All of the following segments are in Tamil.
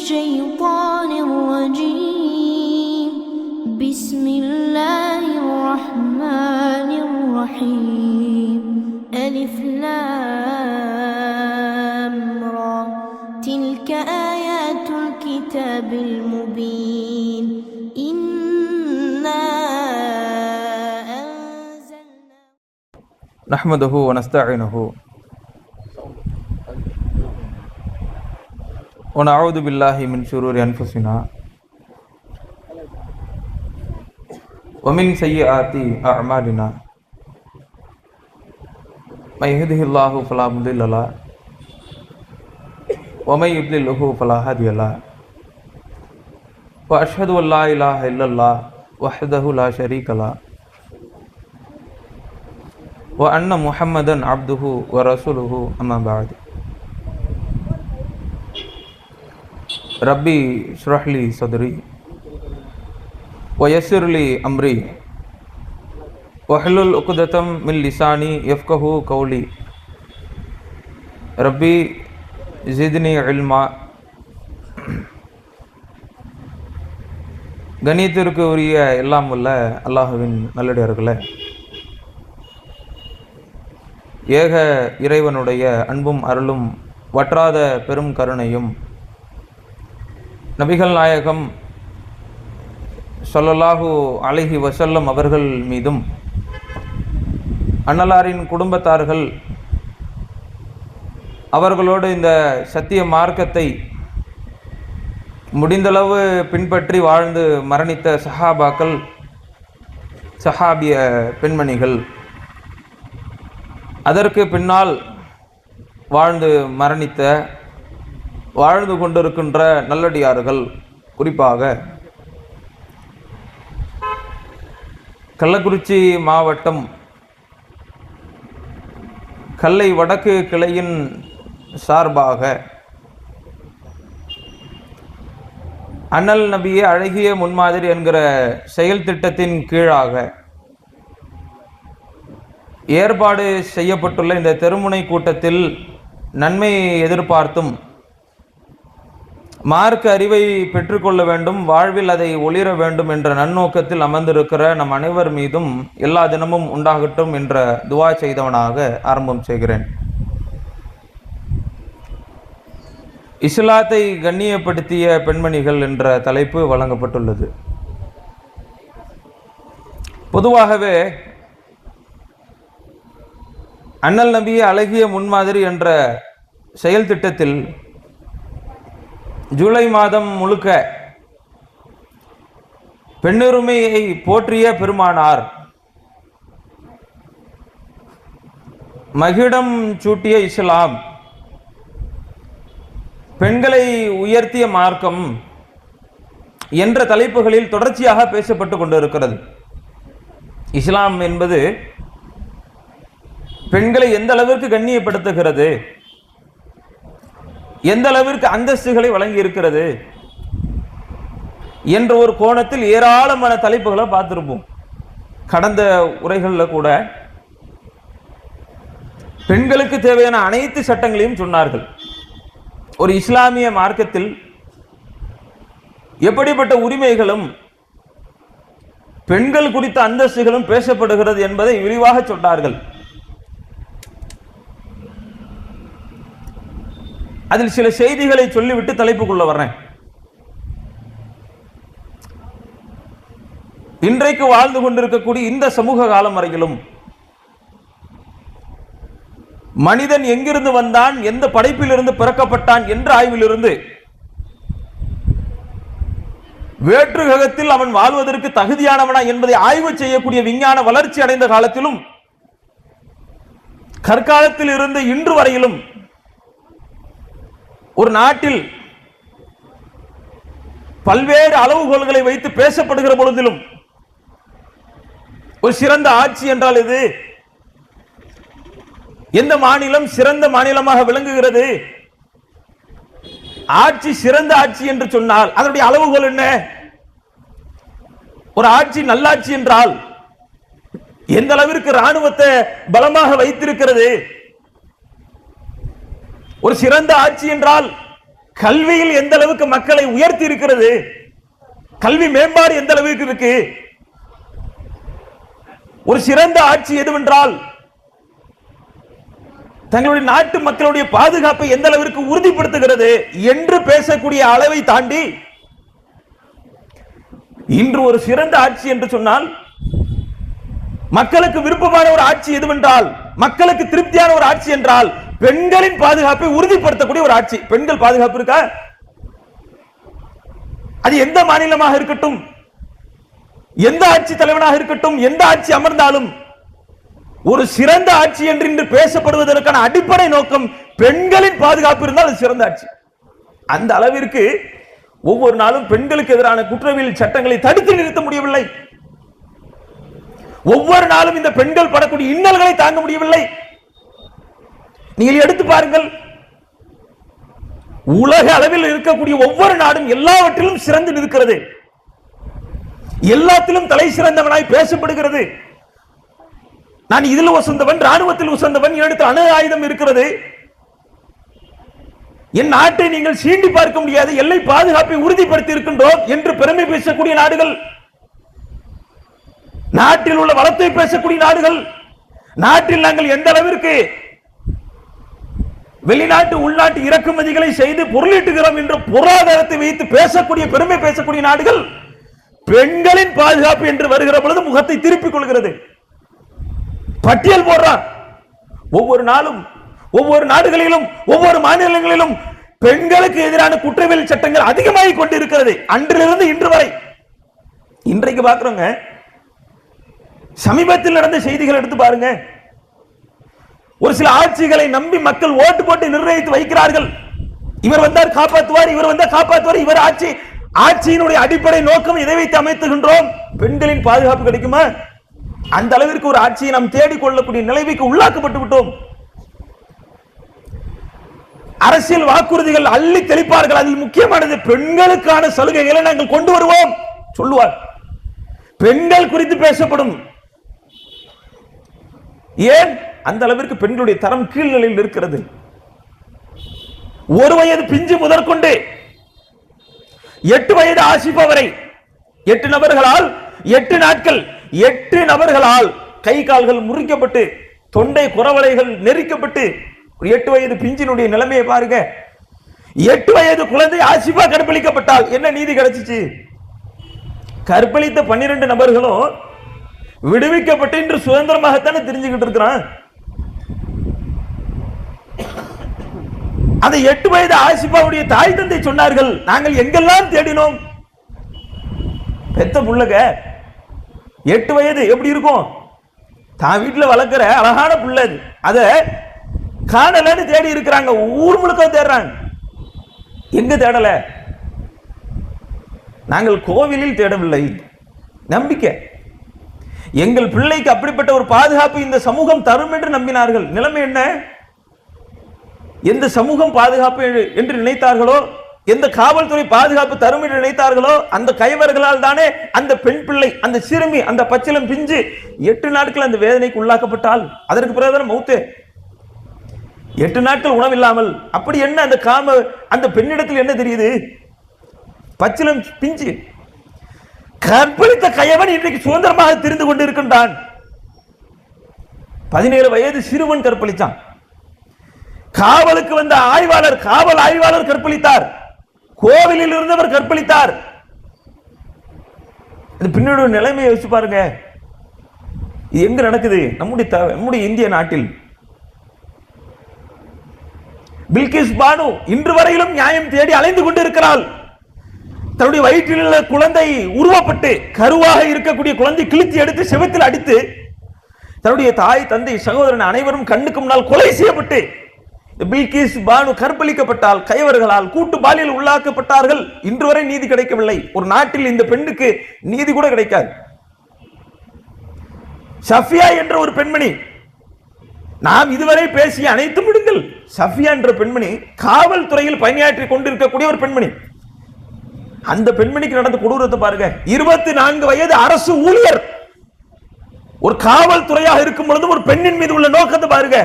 الشيطان الرجيم بسم الله الرحمن الرحيم ألف لام را تلك آيات الكتاب المبين إنا أنزلنا نحمده ونستعينه ونعوذ بالله من شرور أنفسنا ومن سيئات أعمالنا من يهده الله فلا مضل له ومن يضلله فلا هادي له وأشهد أن لا إله إلا الله وحده لا شريك له وأن محمدا عبده ورسوله أما بعد ربي اشرح لي صدري ويسر لي أمري واحلل عقدة من لساني يفقهوا قولي ربي زدني علما. கணியத்திற்கு உரிய எல்லாம் உள்ள அல்லாஹுவின் நல்லடியார்களே, ஏக இறைவனுடைய அன்பும் அருளும் வற்றாத பெரும் கருணையும் நபிகள் நாயகம் ஸல்லல்லாஹு அலைஹி வஸல்லம் அவர்கள் மீதும் அன்னலாரின் குடும்பத்தார்கள் அவர்களோடு இந்த சத்திய மார்க்கத்தை முடிந்தளவு பின்பற்றி வாழ்ந்து மரணித்த சஹாபாக்கள், சஹாபிய பெண்மணிகள், அதற்கு பின்னால் வாழ்ந்து மரணித்த வாழ்ந்து கொண்டிருக்கின்ற நல்லடியார்கள், குறிப்பாக கள்ளக்குறிச்சி மாவட்டம் கல்லை வடக்கு கிளையின் சார்பாக அண்ணல் நபியே அழகிய முன்மாதிரி என்கிற செயல் திட்டத்தின் கீழாக ஏற்பாடு செய்யப்பட்டுள்ள இந்த தெருமுனை கூட்டத்தில் நன்மையை எதிர்பார்த்தும் மார்க்க அறிவை பெற்றுக்கொள்ள வேண்டும், வாழ்வில் அதை ஒளிர வேண்டும் என்ற நன்னோக்கத்தில் அமர்ந்திருக்கிற நம் அனைவர் மீதும் எல்லா தினமும் உண்டாகட்டும் என்ற துவா செய்தவனாக ஆரம்பம் செய்கிறேன். இஸ்லாத்தை கண்ணியப்படுத்திய பெண்மணிகள் என்ற தலைப்பு வழங்கப்பட்டுள்ளது. பொதுவாகவே அண்ணல் நபியே அழகிய முன்மாதிரி என்ற செயல் திட்டத்தில் ஜூலை மாதம் முழுக்க பெண்ணுரிமையை போற்றிய பெருமானார், மகிடம் சூட்டிய இஸ்லாம், பெண்களை உயர்த்திய மார்க்கம் என்ற தலைப்புகளில் தொடர்ச்சியாக பேசப்பட்டு கொண்டிருக்கிறது. இஸ்லாம் என்பது பெண்களை எந்த அளவிற்கு கண்ணியப்படுத்துகிறது, எந்த அளவிற்கு அந்தஸ்துகளை வழங்கி இருக்கிறது என்ற ஒரு கோணத்தில் ஏராளமான தலைப்புகளை பார்த்திருப்போம். கடந்த உரைகளில் கூட பெண்களுக்கு தேவையான அனைத்து சட்டங்களையும் சொன்னார்கள். ஒரு இஸ்லாமிய மார்க்கத்தில் எப்படிப்பட்ட உரிமைகளும் பெண்கள் குறித்த அந்தஸ்துகளும் பேசப்படுகிறது என்பதை விரிவாக சொன்னார்கள். அதில் சில செய்திகளை சொல்லிவிட்டு தலைப்புக்குள்ள வர்றேன். இன்றைக்கு வாழ்ந்து கொண்டிருக்கக்கூடிய இந்த சமூக காலம் வரையிலும் மனிதன் எங்கிருந்து வந்தான், எந்த படைப்பிலிருந்து பிறக்கப்பட்டான் என்ற ஆய்விலிருந்து வேற்று கிரகத்தில் அவன் வாழ்வதற்கு தகுதியானவனா என்பதை ஆய்வு செய்யக்கூடிய விஞ்ஞான வளர்ச்சி அடைந்த காலத்திலும் கற்காலத்தில் இருந்து இன்று வரையிலும் ஒரு நாட்டில் பல்வேறு அளவுகோல்களை வைத்து பேசப்படுகிற பொழுதிலும் ஒரு சிறந்த ஆட்சி என்றால் இது, எந்த மாநிலம் சிறந்த மாநிலமாக விளங்குகிறது, ஆட்சி சிறந்த ஆட்சி என்று சொன்னால் அதனுடைய அளவுகோல் என்ன, ஒரு ஆட்சி நல்லாட்சி என்றால் எந்த அளவிற்கு ராணுவத்தை பலமாக வைத்திருக்கிறது, ஒரு சிறந்த ஆட்சி என்றால் கல்வியில் எந்த அளவுக்கு மக்களை உயர்த்தி இருக்கிறது, கல்வி மேம்பாடு எந்த அளவுக்கு இருக்கு. ஒரு சிறந்த ஆட்சி எதுவென்றால் தங்களுடைய நாட்டு மக்களுடைய பாதுகாப்பை எந்த அளவிற்கு உறுதிப்படுத்துகிறது என்று பேசக்கூடிய அளவை தாண்டி இன்று ஒரு சிறந்த ஆட்சி என்று சொன்னால் மக்களுக்கு விருப்பமான ஒரு ஆட்சி எதுவென்றால், மக்களுக்கு திருப்தியான ஒரு ஆட்சி என்றால் பெண்களின் பாதுகாப்பை உறுதிப்படுத்தக்கூடிய ஒரு ஆட்சி. பெண்கள் பாதுகாப்பு இருக்கா? அது எந்த மாநிலமாக இருக்கட்டும், எந்த ஆட்சி தலைவனாக இருக்கட்டும், எந்த ஆட்சி அமர்ந்தாலும் ஒரு சிறந்த ஆட்சி என்று இன்று பேசப்படுவதற்கான அடிப்படை நோக்கம் பெண்களின் பாதுகாப்பு இருந்தால் அது சிறந்த ஆட்சி. அந்த அளவிற்கு ஒவ்வொரு நாளும் பெண்களுக்கு எதிரான குற்றவியல் சட்டங்களை தடுத்து நிறுத்த முடியவில்லை. ஒவ்வொரு நாளும் இந்த பெண்கள் படக்கூடிய இன்னல்களை தாங்க முடியவில்லை. நீங்கள் எடுத்து பாருங்கள், உலக அளவில் இருக்கக்கூடிய ஒவ்வொரு நாடும் எல்லாவற்றிலும் சிறந்து நிற்கிறது, எல்லாத்திலும் தலை சிறந்தவனாய் பேசப்படுகிறது. நான் இதில் வசந்தவன், ராணுவத்தில் வசந்தவன், எடுத்து அணு ஆயுதம் இருக்கிறது, என் நாட்டை நீங்கள் சீண்டி பார்க்க முடியாது, எல்லை பாதுகாப்பை உறுதிப்படுத்தி இருக்கின்றோம் என்று பெருமை பேசக்கூடிய நாடுகள், நாட்டில் உள்ள வளத்தை பேசக்கூடிய நாடுகள், நாட்டில் நாங்கள் எந்த அளவிற்கு வெளிநாட்டு உள்நாட்டு இறக்குமதிகளை செய்து பொருளீட்டுகிறோம் என்று பொருளாதாரத்தை வைத்து பேசக்கூடிய பெருமை பேசக்கூடிய நாடுகள் பெண்களின் பாதுகாப்பு என்று வருகிற பொழுது முகத்தை திருப்பிக் கொள்கிறது. பட்டியல் போடுறான். ஒவ்வொரு நாளும் ஒவ்வொரு நாடுகளிலும் ஒவ்வொரு மாநிலங்களிலும் பெண்களுக்கு எதிரான குற்றவியல் சட்டங்கள் அதிகமாகிக் கொண்டிருக்கிறது. அன்றிலிருந்து இன்று வரை. இன்றைக்கு பார்க்கிறோங்க, சமீபத்தில் நடந்த செய்திகள் எடுத்து பாருங்க. ஒரு சில ஆட்சிகளை நம்பி மக்கள் ஓட்டு போட்டு நிர்ணயித்து வைக்கிறார்கள். இவர் வந்தார் காப்பாற்றுவார், இவர் வந்தார் காப்பாற்றுவார், இவர் ஆட்சியினுடைய அடிப்படை நோக்கம் இதை வைத்து அமைத்துகின்றோம். பெண்களின் பாதுகாப்பு கிடைக்குமா? அந்த அளவிற்கு ஒரு ஆட்சியை நாம் தேடிக்கொள்ளக்கூடிய நிலைமைக்கு உள்ளாக்கப்பட்டு விட்டோம். அரசியல் வாக்குறுதிகள் அள்ளி தெளிப்பார்கள். அதில் முக்கியமானது பெண்களுக்கான சலுகைகளை நாங்கள் கொண்டு வருவோம் சொல்லுவார். பெண்கள் குறித்து பேசப்படும். ஏன் அந்த அளவிற்கு பெண்களுடைய தரம் கீழ்நிலையில் இருக்கிறது. ஒரு வயது பிஞ்சு முதற்கொண்டு 8 வயது ஆசிபா வரை 8 நபர்களால் 8 நாட்கள் 8 நபர்களால் கை கால்கள் முறிக்கப்பட்டு தொண்டை குரவளைகள் நெரிக்கப்பட்டு 8 வயது பிஞ்சினுடைய நிலைமையை பாருங்க. 8 வயது குழந்தை ஆசிபா கற்பழிக்கப்பட்டால் என்ன நீதி கிடைச்சிச்சு? கற்பழித்த 12 நபர்களும் விடுவிக்கப்பட்டு இன்று சுதந்திரமாகத்தானே தெரிஞ்சுக்கிட்டு இருக்கிறான். அந்த 8 வயது ஆசிபாவுடைய தாய் தந்தை சொன்னார்கள், நாங்கள் எங்கெல்லாம் தேடினோம். பெத்த புள்ளக 8 வயது எப்படி இருக்கும்? தான் வீட்டில் வளர்க்கிற அழகான புள்ள, அத காணலன்னு தேடி இருக்கிறாங்க. ஊர் முழுக்க தேடுறாங்க. எங்க தேடல? நாங்கள் கோவிலில் தேடவில்லை. நம்பிக்கை, எங்கள் பிள்ளைக்கு அப்படிப்பட்ட ஒரு பாதுகாப்பு இந்த சமூகம் தரும் என்று நம்பினார்கள். நிலைமை என்ன? எந்த சமூகம் பாதுகாப்பு என்று நினைத்தார்களோ, எந்த காவல்துறை பாதுகாப்பு தரும் என்று நினைத்தார்களோ, அந்த கைவர்களால் தானே அந்த பெண் பிள்ளை, அந்த சிறுமி, அந்த பச்சிலம் பிஞ்சு 8 நாட்கள் அந்த வேதனைக்கு உள்ளாக்கப்பட்டால் அதற்கு பிறகு மௌத்து. 8 நாட்கள் உணவில்லாமல் அப்படி என்ன அந்த பெண்ணிடத்தில் என்ன தெரியுது? பச்சிலம் பிஞ்சு கற்பழித்த கையவன் இன்றைக்கு சுதந்திரமாக தெரிந்து கொண்டிருக்கின்றான். 17 வயது சிறுவன் கற்பழித்தான். காவலுக்கு வந்த காவல் ஆய்வாளர் கற்பழித்தார். கோவிலில் இருந்தவர் கற்பழித்தார். பின்னோட நிலைமையை வச்சு பாருங்க. எங்க நடக்குது? நம்முடைய இந்திய நாட்டில். பில்கிஸ் பானு இன்று வரையிலும் நியாயம் தேடி அலைந்து கொண்டிருக்கிறாள். தன்னுடைய வயிற்றில் உள்ள குழந்தை உருவப்பட்டு கருவாக இருக்கக்கூடிய குழந்தை கிழித்து எடுத்து செவத்தில் அடித்து தன்னுடைய தாய் தந்தை சகோதரன் அனைவரும் கண்ணுக்கு முன்னால் கொலை செய்யப்பட்டு பில்கிஸ் பானு கற்பழிக்கப்பட்டால் கைவர்களால் கூட்டு பாலியல் உள்ளாக்கப்பட்டார்கள். இன்று வரை நீதி கிடைக்கவில்லை. ஒரு நாட்டில் இந்த பெண்ணுக்கு நீதி கூட கிடைக்காது. சஃபியா என்ற ஒரு பெண்மணி, நாம் இதுவரை பேசிய அனைத்து விடுங்கள். சஃபியா என்ற பெண்மணி காவல்துறையில் பணியாற்றி கொண்டிருக்கக்கூடிய ஒரு பெண்மணி. அந்த பெண்மணிக்கு நடந்த கொடூரத்தை பாருங்க. 24 வயது அரசு ஊழியர் ஒரு காவல்துறையாக இருக்கும் பொழுது ஒரு பெண்ணின் மீது உள்ள நோக்கத்தை பாருங்க.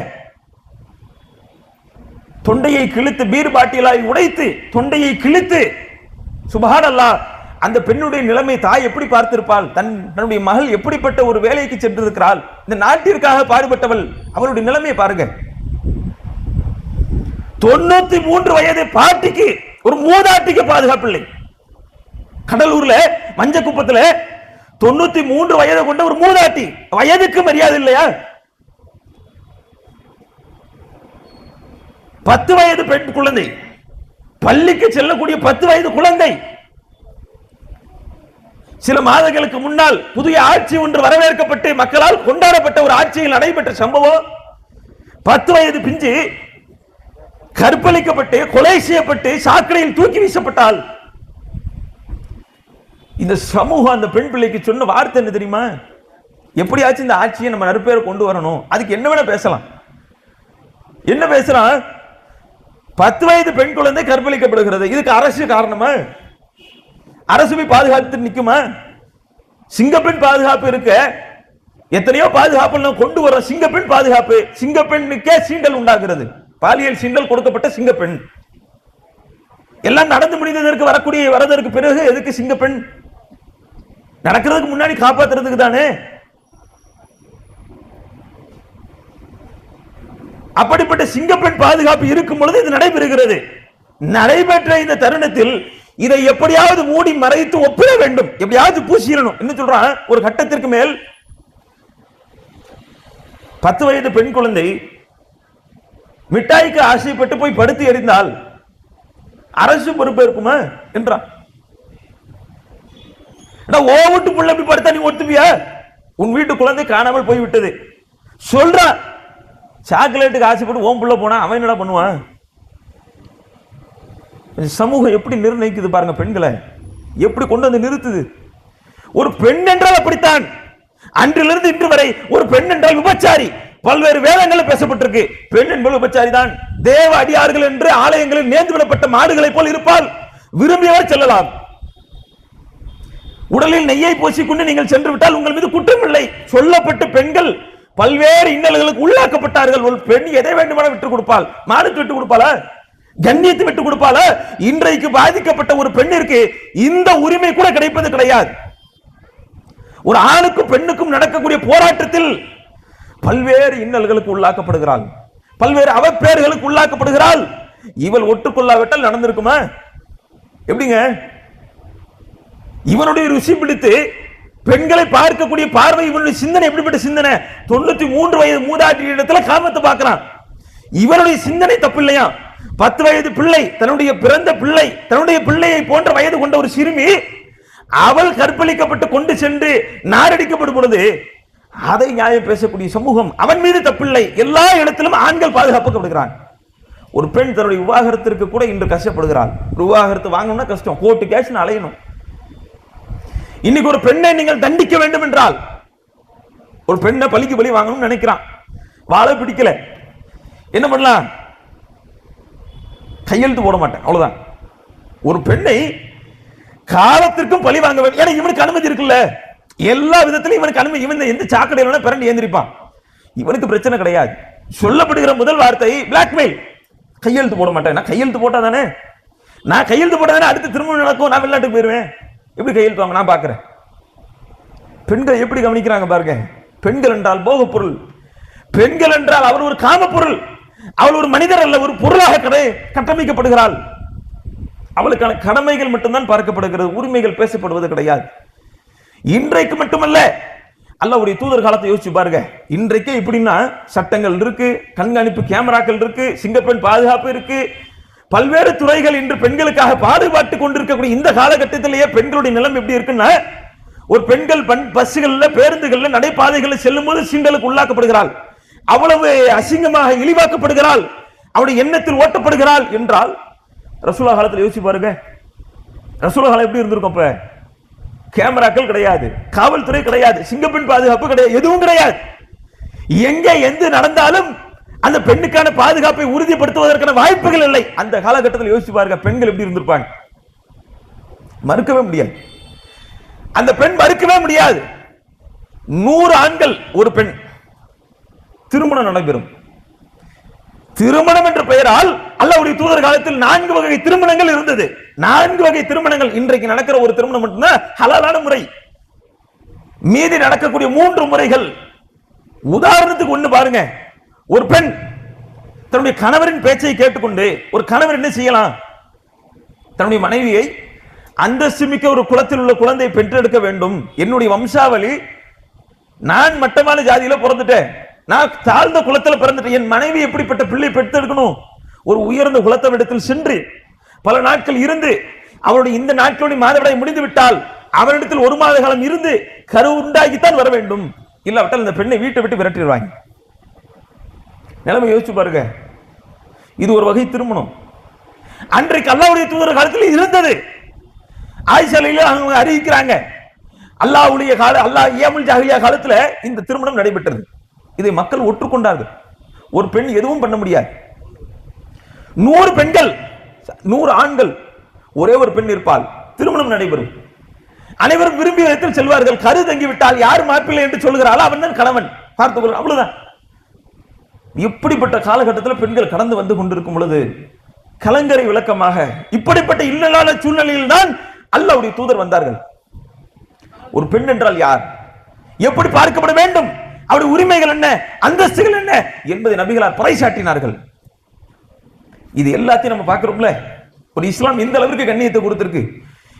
தொண்டையை கிழித்து பீர் பாட்டிலாய் உடைத்து தொண்டையை கிழித்து, சுப்ஹானல்லாஹ், அந்த பெண்ணுடைய நிலைமை தாய் எப்படி பார்த்திருப்பாள்? தன்னுடைய மகள் எப்படிப்பட்ட ஒரு வேலைக்கு சென்றிருக்கிறாள்? இந்த நாட்டிற்காக பாடுபட்டவள், அவளுடைய நிலைமையை பாருங்க. 93 வயது பாட்டிக்கு, ஒரு மூதாட்டிக்கு பாதுகாப்பு இல்லை. கடலூர்ல மஞ்சக்குப்பத்துல 93 வயது கொண்ட ஒரு மூதாட்டி, வயதுக்கு மரியாதை இல்லையா? 10 வயது பெண் குழந்தை, பள்ளிக்கு செல்லக்கூடிய 10 வயது குழந்தை. சில மாதங்களுக்கு முன்னால் புதிய ஆட்சி ஒன்று வரவேற்கப்பட்டு மக்களால் கொண்டாடப்பட்ட ஒரு ஆட்சியில் நடைபெற்ற சம்பவம். 10 வயது பிஞ்சு கற்பழிக்கப்பட்டு கொலை செய்யப்பட்டு சாக்கடையில் தூக்கி வீசப்பட்டால் இந்த சமூகம் அந்த பெண் பிள்ளைக்கு சொன்ன வார்த்தை என்ன தெரியுமா? எப்படியாச்சும் இந்த ஆட்சியை நம்ம நற்பேரை கொண்டு வரணும், அதுக்கு என்ன வேணா பேசலாம். என்ன பேசலாம்? 10 வயது பெண் குழந்தை கற்பழிக்கப்படுகிறது, இதுக்கு அரசு காரணமா? அரசு போய் பாதுகாத்து நிக்குமா? சிங்கப்பெண் பாதுகாப்பு இருக்க எத்தனையோ பாதுகாப்பு கொண்டு வர சிங்கப்பெண் பாதுகாப்பு, சிங்கப்பெண்ணுக்கே சீண்டல் உண்டாகிறது, பாலியல் சீண்டல் கொடுக்கப்பட்ட சிங்கப்பெண். எல்லாம் நடந்து முடிந்ததற்கு வரதற்கு பிறகு எதுக்கு சிங்கப்பெண்? நடக்கிறதுக்கு முன்னாடி காப்பாத்துறதுக்கு தானே. அப்படிப்பட்ட சிங்கப்பெண் பாதுகாப்பு இருக்கும் பொழுது இது நடைபெறுகிறது. நடைபெற்ற இந்த தருணத்தில் இதை எப்படியாவது மூடி மறைத்து ஒப்பிட வேண்டும், எப்படியாவது பூசிடணும். என்ன சொல்றான்? ஒரு கட்டத்திற்கு மேல் 10 வயது பெண் குழந்தை மிட்டாய்க்கு ஆசைப்பட்டு போய் படுத்து எறிந்தால் அரசு பொறுப்பேற்குமா என்றான். ஓ வீட்டு புள்ள எப்படி படுத்தா நீ ஒத்துப்பியா? உன் வீட்டு குழந்தை காணாமல் போய்விட்டது சொல்றா. சாக்லேட்டுக்கு ஆசைப்பட்டு ஓம் புள்ள போனா அவன் என்னடா பண்ணுவான்? சமூகம் எப்படி நிர்ணயிக்குது பாருங்க, பெண்களை எப்படி கொண்டு வந்து நிறுத்துது. ஒரு பெண் என்றால் அப்படித்தான். அன்றிலிருந்து இன்று வரை ஒரு பெண் என்றால் விபச்சாரி. பல்வேறு வேதங்களில் பேசப்பட்டிருக்கு, பெண் என்பது விபச்சாரி தான். தேவ அடியார்கள் என்று ஆலயங்களில் நேர்ந்து விடப்பட்ட மாடுகளை போல் இருப்பால், விரும்பியவர் செல்லலாம். உடலில் நெய்யை பூசிக்கொண்டு நீங்கள் சென்று விட்டால் உங்கள் மீது குற்றம் இல்லை. சொல்லப்பட்ட பெண்கள் பல்வேறு இன்னல்களுக்கு உள்ளாக்கப்பட்டார்கள். ஒரு பெண் எதை வேண்டுமானால் விட்டுக் கொடுப்பாள். மாடுக்கு விட்டுக் கொடுப்பாளா? கண்ணியத்தை விட்டுக் கொடுப்பால? இன்றைக்கு பாதிக்கப்பட்ட ஒரு பெண்ணிற்கு இந்த உரிமை கூட கிடைப்பது கிடையாது. ஒரு ஆணுக்கும் பெண்ணுக்கும் நடக்கக்கூடிய போராட்டத்தில் பல்வேறு இன்னல்களுக்கு உள்ளாக்கப்படுகிறாள், பல்வேறு அவப்பேர்களுக்கு உள்ளாக்கப்படுகிறாள். இவள் ஒட்டுக்கொள்ளாவிட்டால் நடந்திருக்குமா? எப்படிங்க? இவனுடைய ருசி பிடித்து பெண்களை பார்க்கக்கூடிய பார்வை, இவனுடைய சிந்தனை எப்படிப்பட்ட சிந்தனை? 93 வயது மூதாட்டி இடத்துல காமத்தை பார்க்கிறான். இவனுடைய சிந்தனை தப்பு இல்லையா? 10 வயது பிள்ளை, தன்னுடைய பிறந்த பிள்ளை, தன்னுடைய பிள்ளையை போன்ற வயது கொண்ட ஒரு சிறுமி, அவள் கற்பழிக்கப்பட்டு கொண்டு சென்று நாரடிக்கப்படும் பொழுது அதை நியாயம் பேசக்கூடிய சமூகம், அவன் மீது தப்பில்லை. எல்லா இடத்திலும் ஆண்கள் பாதுகாக்கப்படுகிறான். ஒரு பெண் தன்னுடைய விவாகரத்திற்கு கூட இன்று கஷ்டப்படுகிறாள். விவாகரத்து வாங்கணும்னா கஷ்டம், கோர்ட்டு கேஸ் அலையணும். இன்னைக்கு ஒரு பெண்ணை நீங்கள் தண்டிக்க வேண்டும் என்றால், ஒரு பெண்ணை பலிக்கு பலி வாங்கணும்னு நினைக்கிறான், வாழ பிடிக்கல, என்ன பண்ணலாம்? கையெழுத்து போட மாட்டேன், அவ்வளவுதான். ஒரு பெண்ணை காலத்திற்கும் பழி வாங்க வேண்டும். ஏன்னா இவனுக்கு அனுமதி இருக்குல்ல, எல்லா விதத்திலும் இவனுக்கு அனுமதி. இவன் எந்த சாக்கடையில பிறண்டு ஏந்திரிப்பான், இவனுக்கு பிரச்சனை கிடையாது. சொல்லப்படுகிற முதல் வார்த்தை பிளாக்மெயில். கையெழுத்து போட மாட்டேன். நான் கையெழுத்து போட்டா தானே, நான் கையெழுத்து போட்டா தானே அடுத்து திருமணம் நடக்கும், நான் வெளிநாட்டுக்கு போயிருவேன். எப்படி கையெழுத்து வாங்க? நான் பார்க்கிறேன். பெண்கள் எப்படி கவனிக்கிறாங்க பாருங்க. பெண்கள் என்றால் போக பொருள், பெண்கள் என்றால் அவர் ஒரு காம பொருள், அவள் ஒரு மனிதர் அல்ல, ஒரு பொருளாக கட்டமைக்கப்படுகிறாள். அவளுக்கான கடமைகள் மட்டும்தான் பார்க்கப்படுகிறது, உரிமைகள் பேசப்படுவது கிடையாது. இன்றைக்கு மட்டுமல்ல, அல்லாஹ்வுடைய தூதர் காலத்தை யோசிச்சு பாருங்க. இன்றைக்கே இப்படின்னா சட்டங்கள் இருக்கு, கண்காணிப்பு கேமராக்கள் இருக்கு, சிங்கப்பெண் பாதுகாப்பு இருக்கு, பல்வேறு துறைகள் இன்று பெண்களுக்காக பாடுபட்டு கொண்டிருக்கக்கூடிய இந்த காலகட்டத்திலேயே பெண்களுடைய நிலைமை எப்படி இருக்குன்னா, ஒரு பெண்கள் பஸ்ஸுகள்ல, பேருந்துகள்ல, நடைபாதைகள்ல செல்லும் போது சீண்டலுக்கு உள்ளாக்கப்படுகிறாள், அவ்வளவு அசிங்கமாக இழிவாக்கப்படுகிறாள், அவருடைய எண்ணத்தில் ஓட்டப்படுகிறாள் என்றால் ரசூலுல்லாஹ் காலத்தில் யோசிச்சு பாருங்க. ரசூலுல்லாஹ் காலம் எப்படி இருந்திருக்கும்? அப்ப கேமராக்கள் கிடையாது, காவல்துறை கிடையாது, சிங்கப்பெண் பாதுகாப்பு கிடையாது, எதுவும் கிடையாது. எங்க எந்த நடந்தாலும் அந்த பெண்ணுக்கான பாதுகாப்பை உறுதிப்படுத்துவதற்கான வாய்ப்புகள் இல்லை. அந்த காலகட்டத்தில் யோசிச்சு பாருங்க, பெண்கள் எப்படி இருந்திருப்பாங்க? மறுக்கவே முடியாது, அந்த பெண் மறுக்கவே முடியாது. 100 ஆண்கள் ஒரு பெண், திருமணம் நடைபெறும். திருமணம் என்ற பெயரால் அல்லாஹ்வுடைய தூதர் காலத்தில் 4 வகை திருமணங்கள் இருந்தது. 4 வகை திருமணங்கள். இன்றைக்கு நடக்கிற ஒரு திருமணம் மட்டும்தான் ஹலாலான முறை. மீதி நடக்கக்கூடிய 3 முறைகள். உதாரணத்துக்கு ஒண்ணு பாருங்க. ஒரு பெண் தன்னுடைய கணவரின் பேச்சை கேட்டுக்கொண்டு ஒரு கணவர் என்ன செய்யலாம்? தன்னுடைய மனைவியை அந்தஸ்து மிக்க ஒரு குலத்தில் உள்ள குழந்தை பெற்றெடுக்க வேண்டும், என்னுடைய வம்சாவளி, நான் மட்டமான ஜாதியில பிறந்துட்டேன், நான் தாழ்ந்த குலத்தில் பிறந்துட்டேன், என் மனைவி எப்படிப்பட்ட பிள்ளை பெற்றெடுக்கணும், ஒரு உயர்ந்த குலத்தவிடத்தில் சென்று பல நாட்கள் இருந்து அவருடைய இந்த நாட்களுடைய மாதவிடாய் முடிந்து விட்டால் அவரிடத்தில் 1 மாத காலம் இருந்து கரு உண்டாகித்தான் வர வேண்டும், இல்லாவிட்டால் இந்த பெண்ணை வீட்டை விட்டு விரட்டிடுவாங்க. நிலைமை யோசிச்சு பாருங்க. இது ஒரு வகை திருமணம். அன்றைக்கு அல்லாஹ்வுடைய தூதர் காலத்தில் இருந்தது. ஆயிஷாலையில அவங்க அறிவிக்கிறாங்க, அல்லாஹ்வுடைய கால அல்லாஹ் ஏமுல் ஜாஹிலியா காலத்துல இந்த திருமணம் நடைபெற்றது. இதை மக்கள் ஒற்றுக்கொண்டார்கள். ஒரு பெண் எதுவும் பண்ண முடியாது. 100 பெண்கள் 100 ஆண்கள், ஒரே ஒரு பெண் இருப்பாள். திருமணம் நடைபெறும். அனைவரும் விரும்பிய இடத்தில் செல்வார்கள். கரு தங்கிவிட்டால் யார் மாப்பிள்ளை என்று சொல்லுகிறாளோ அவன் தான் கணவன். பார்த்துக்கொள்ள, அவ்வளவுதான். இப்படிப்பட்ட காலகட்டத்தில் பெண்கள் கடந்து வந்து கொண்டிருக்கும் பொழுது கலங்கரை விளக்கமாக இப்படிப்பட்ட இல்லலான சூழ்நிலையில் தான் அல்லாஹ்வுடைய தூதர் வந்தார்கள். ஒரு பெண் என்றால் யார், எப்படி பார்க்கப்பட வேண்டும், அவருடைய உரிமைகள் என்ன, அந்தஸ்துகள் என்ன என்பதை நபிகளார் பறைசாட்டினார்கள். இது எல்லாத்தையும் நம்ம பார்க்கிறோம்ல. ஒரு இஸ்லாம் இந்த அளவுக்கு கண்ணியத்தை கொடுத்திருக்கு,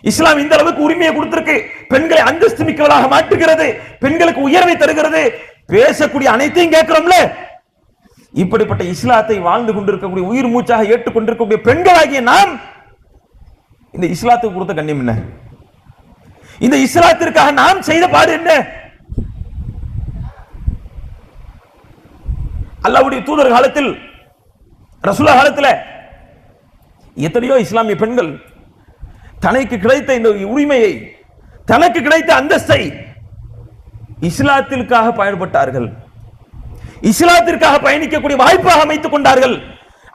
இஸ்லாம் இந்த அளவுக்கு உரிமையை கொடுத்திருக்கு, பெண்களை அந்தஸ்து மிக்கவளாக மாற்றுகிறது, பெண்களுக்கு உயர்வை தருகிறது, பேசக்கூடிய அனைத்தையும் கேட்கிறோம்ல. இப்படிப்பட்ட இஸ்லாத்தை வாழ்ந்து கொண்டிருக்கக்கூடிய உயிர் மூச்சாக ஏற்றுக்கொண்டிருக்கக்கூடிய பெண்களாகிய நாம் இந்த இஸ்லாத்துக்கு கொடுத்த கண்ணியம் என்ன, இந்த இஸ்லாத்திற்காக நாம் செய்த பாடு என்ன? அல்லாஹ்வுடைய தூதர் காலத்தில், ரசூலுல்லாஹ் காலத்தில் எத்தனையோ இஸ்லாமிய பெண்கள் தனக்கு கிடைத்த இந்த உரிமையை, தனக்கு கிடைத்த அந்தஸ்தை இஸ்லாத்திற்காக பயன்பட்டார்கள், இஸ்லாத்திற்காக பயணிக்கக்கூடிய வாய்ப்பாக அமைத்துக் கொண்டார்கள்.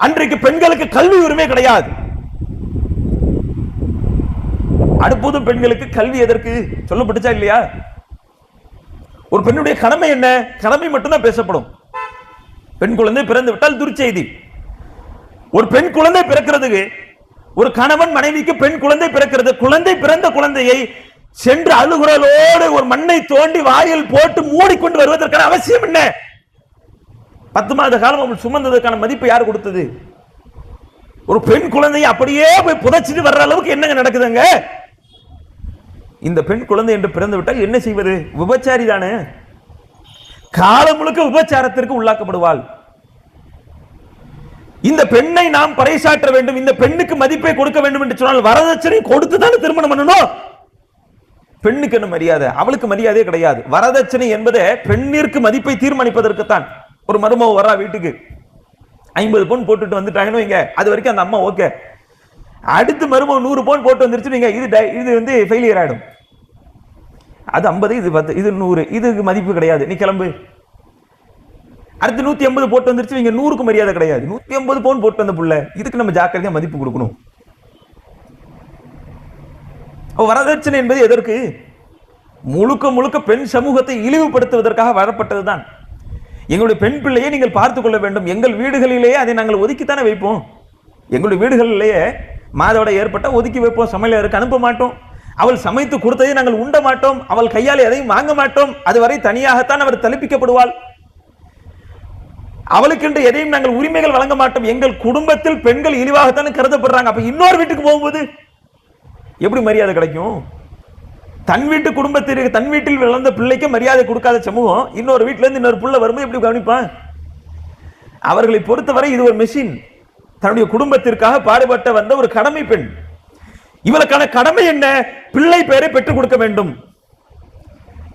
அன்றைக்கு பெண்களுக்கு கல்வி உரிமை கிடையாது. அடுப்பதும் பெண்களுக்கு கல்வி எதற்கு சொல்லப்பட்டுச்சா இல்லையா? ஒரு பெண்ணுடைய கடமை என்ன? கடமை மட்டும்தான் பேசப்படும். பெண் குழந்தை பிறந்து விட்டால் துர்ச்செய்தி. ஒரு பெண் குழந்தை பிறக்கிறதுக்கு, ஒரு கணவன் மனைவிக்கு பெண் குழந்தை பிறக்கிறது, குழந்தை பிறந்த குழந்தையை சென்று அழுகுறலோடு ஒரு மண்ணை தோண்டி வாயில் போட்டு மூடிக்கொண்டு வருவதற்கான அவசியம் என்ன? 10 மாத காலம் அவள் சுமந்ததற்கான மதிப்பு யார் கொடுத்தது? ஒரு பெண் குழந்தையை அப்படியே போய் புதைச்சிட்டு வர்ற அளவுக்கு என்னங்க நடக்குதுங்க? இந்த பெண் குழந்தை என்று பிறந்து விட்டால் என்ன செய்வது? விபச்சாரி தானே, காலம் முழுக்க விபச்சாரத்திற்கு உள்ளாக்கப்படுவாள். இந்த பெண்ணை நாம் பறைசாற்ற வேண்டும், இந்த பெண்ணுக்கு மதிப்பை கொடுக்க வேண்டும் என்று சொன்னால் வரதட்சணை கொடுத்து தானே திருமணம் பண்ணணும். பெண்ணுக்கு என்ன மரியாதை? அவளுக்கு மரியாதையே கிடையாது. வரதட்சணை என்பதே பெண்ணிற்கு மதிப்பை தீர்மானிப்பதற்குத்தான். ஒரு மருமக வரா வீட்டுக்கு, 50 பவுன் போட்டுட்டு வந்துட்டாங்கன்னு வைங்க, அது வரைக்கும் அந்த அம்மா ஓகே. அடுத்து மருமக 100 பவுன் போட்டு வந்துருச்சு வைங்க, இது வந்து ஃபெயிலியர் ஆயிடும். அது 50, இது 10, இது 100, இதுக்கு மதிப்பு கிடையாது, நீ கிளம்பு. அடுத்து 150 போட்டு வந்துருச்சு வைங்க, 100க்கு மரியாதை கிடையாது. 150 பவுன் போட்டு வந்த புள்ள, இதுக்கு நம்ம ஜாக்கிரதையா மதிப்பு கொடுக்கணும். வரதட்சணை என்பது எதற்கு? முழுக்க முழுக்க பெண் சமூகத்தை இழிவுபடுத்துவதற்காக வரப்பட்டதுதான். எங்களுடைய பெண் பிள்ளையை நீங்கள் பார்த்துக் கொள்ள வேண்டும். எங்கள் வீடுகளிலேயே அதை நாங்கள் ஒதுக்கித்தானே வைப்போம். எங்களுடைய வீடுகளிலேயே மாதவிடாய் ஏற்பட்ட ஒதுக்கி வைப்போம், சமையலருக்கு அனுப்ப மாட்டோம். அவள் சமைத்து கொடுத்ததை நாங்கள் உண்ட மாட்டோம், அவள் கையால் எதையும் வாங்க மாட்டோம். அதுவரை தனியாகத்தான் அவர் தலிப்பிக்கப்படுவாள். அவளுக்கென்று எதையும் நாங்கள் உரிமைகள் வழங்க மாட்டோம். எங்கள் குடும்பத்தில் பெண்கள் இழிவாகத்தானே கருதப்படுறாங்க. அப்ப இன்னொரு வீட்டுக்கு போகும்போது எப்படி மரியாதை கிடைக்கும்? தன் வீட்டு குடும்பத்திற்கு, தன் வீட்டில் வளர்ந்த பிள்ளைக்கு மரியாதை கொடுக்காத சமூகம் இன்னொரு வீட்டில இருந்து இன்னொரு புள்ள வரும்போது எப்படி கவனிப்பான்? அவர்களை பொறுத்தவரை இது ஒரு மெஷின். தன்னுடைய குடும்பத்திற்காக பாடுபட்ட வந்த ஒரு கடமை பெண். இவளுக்கான கடமை என்ன? பிள்ளை பெயரை பெற்றுக் கொடுக்க வேண்டும்,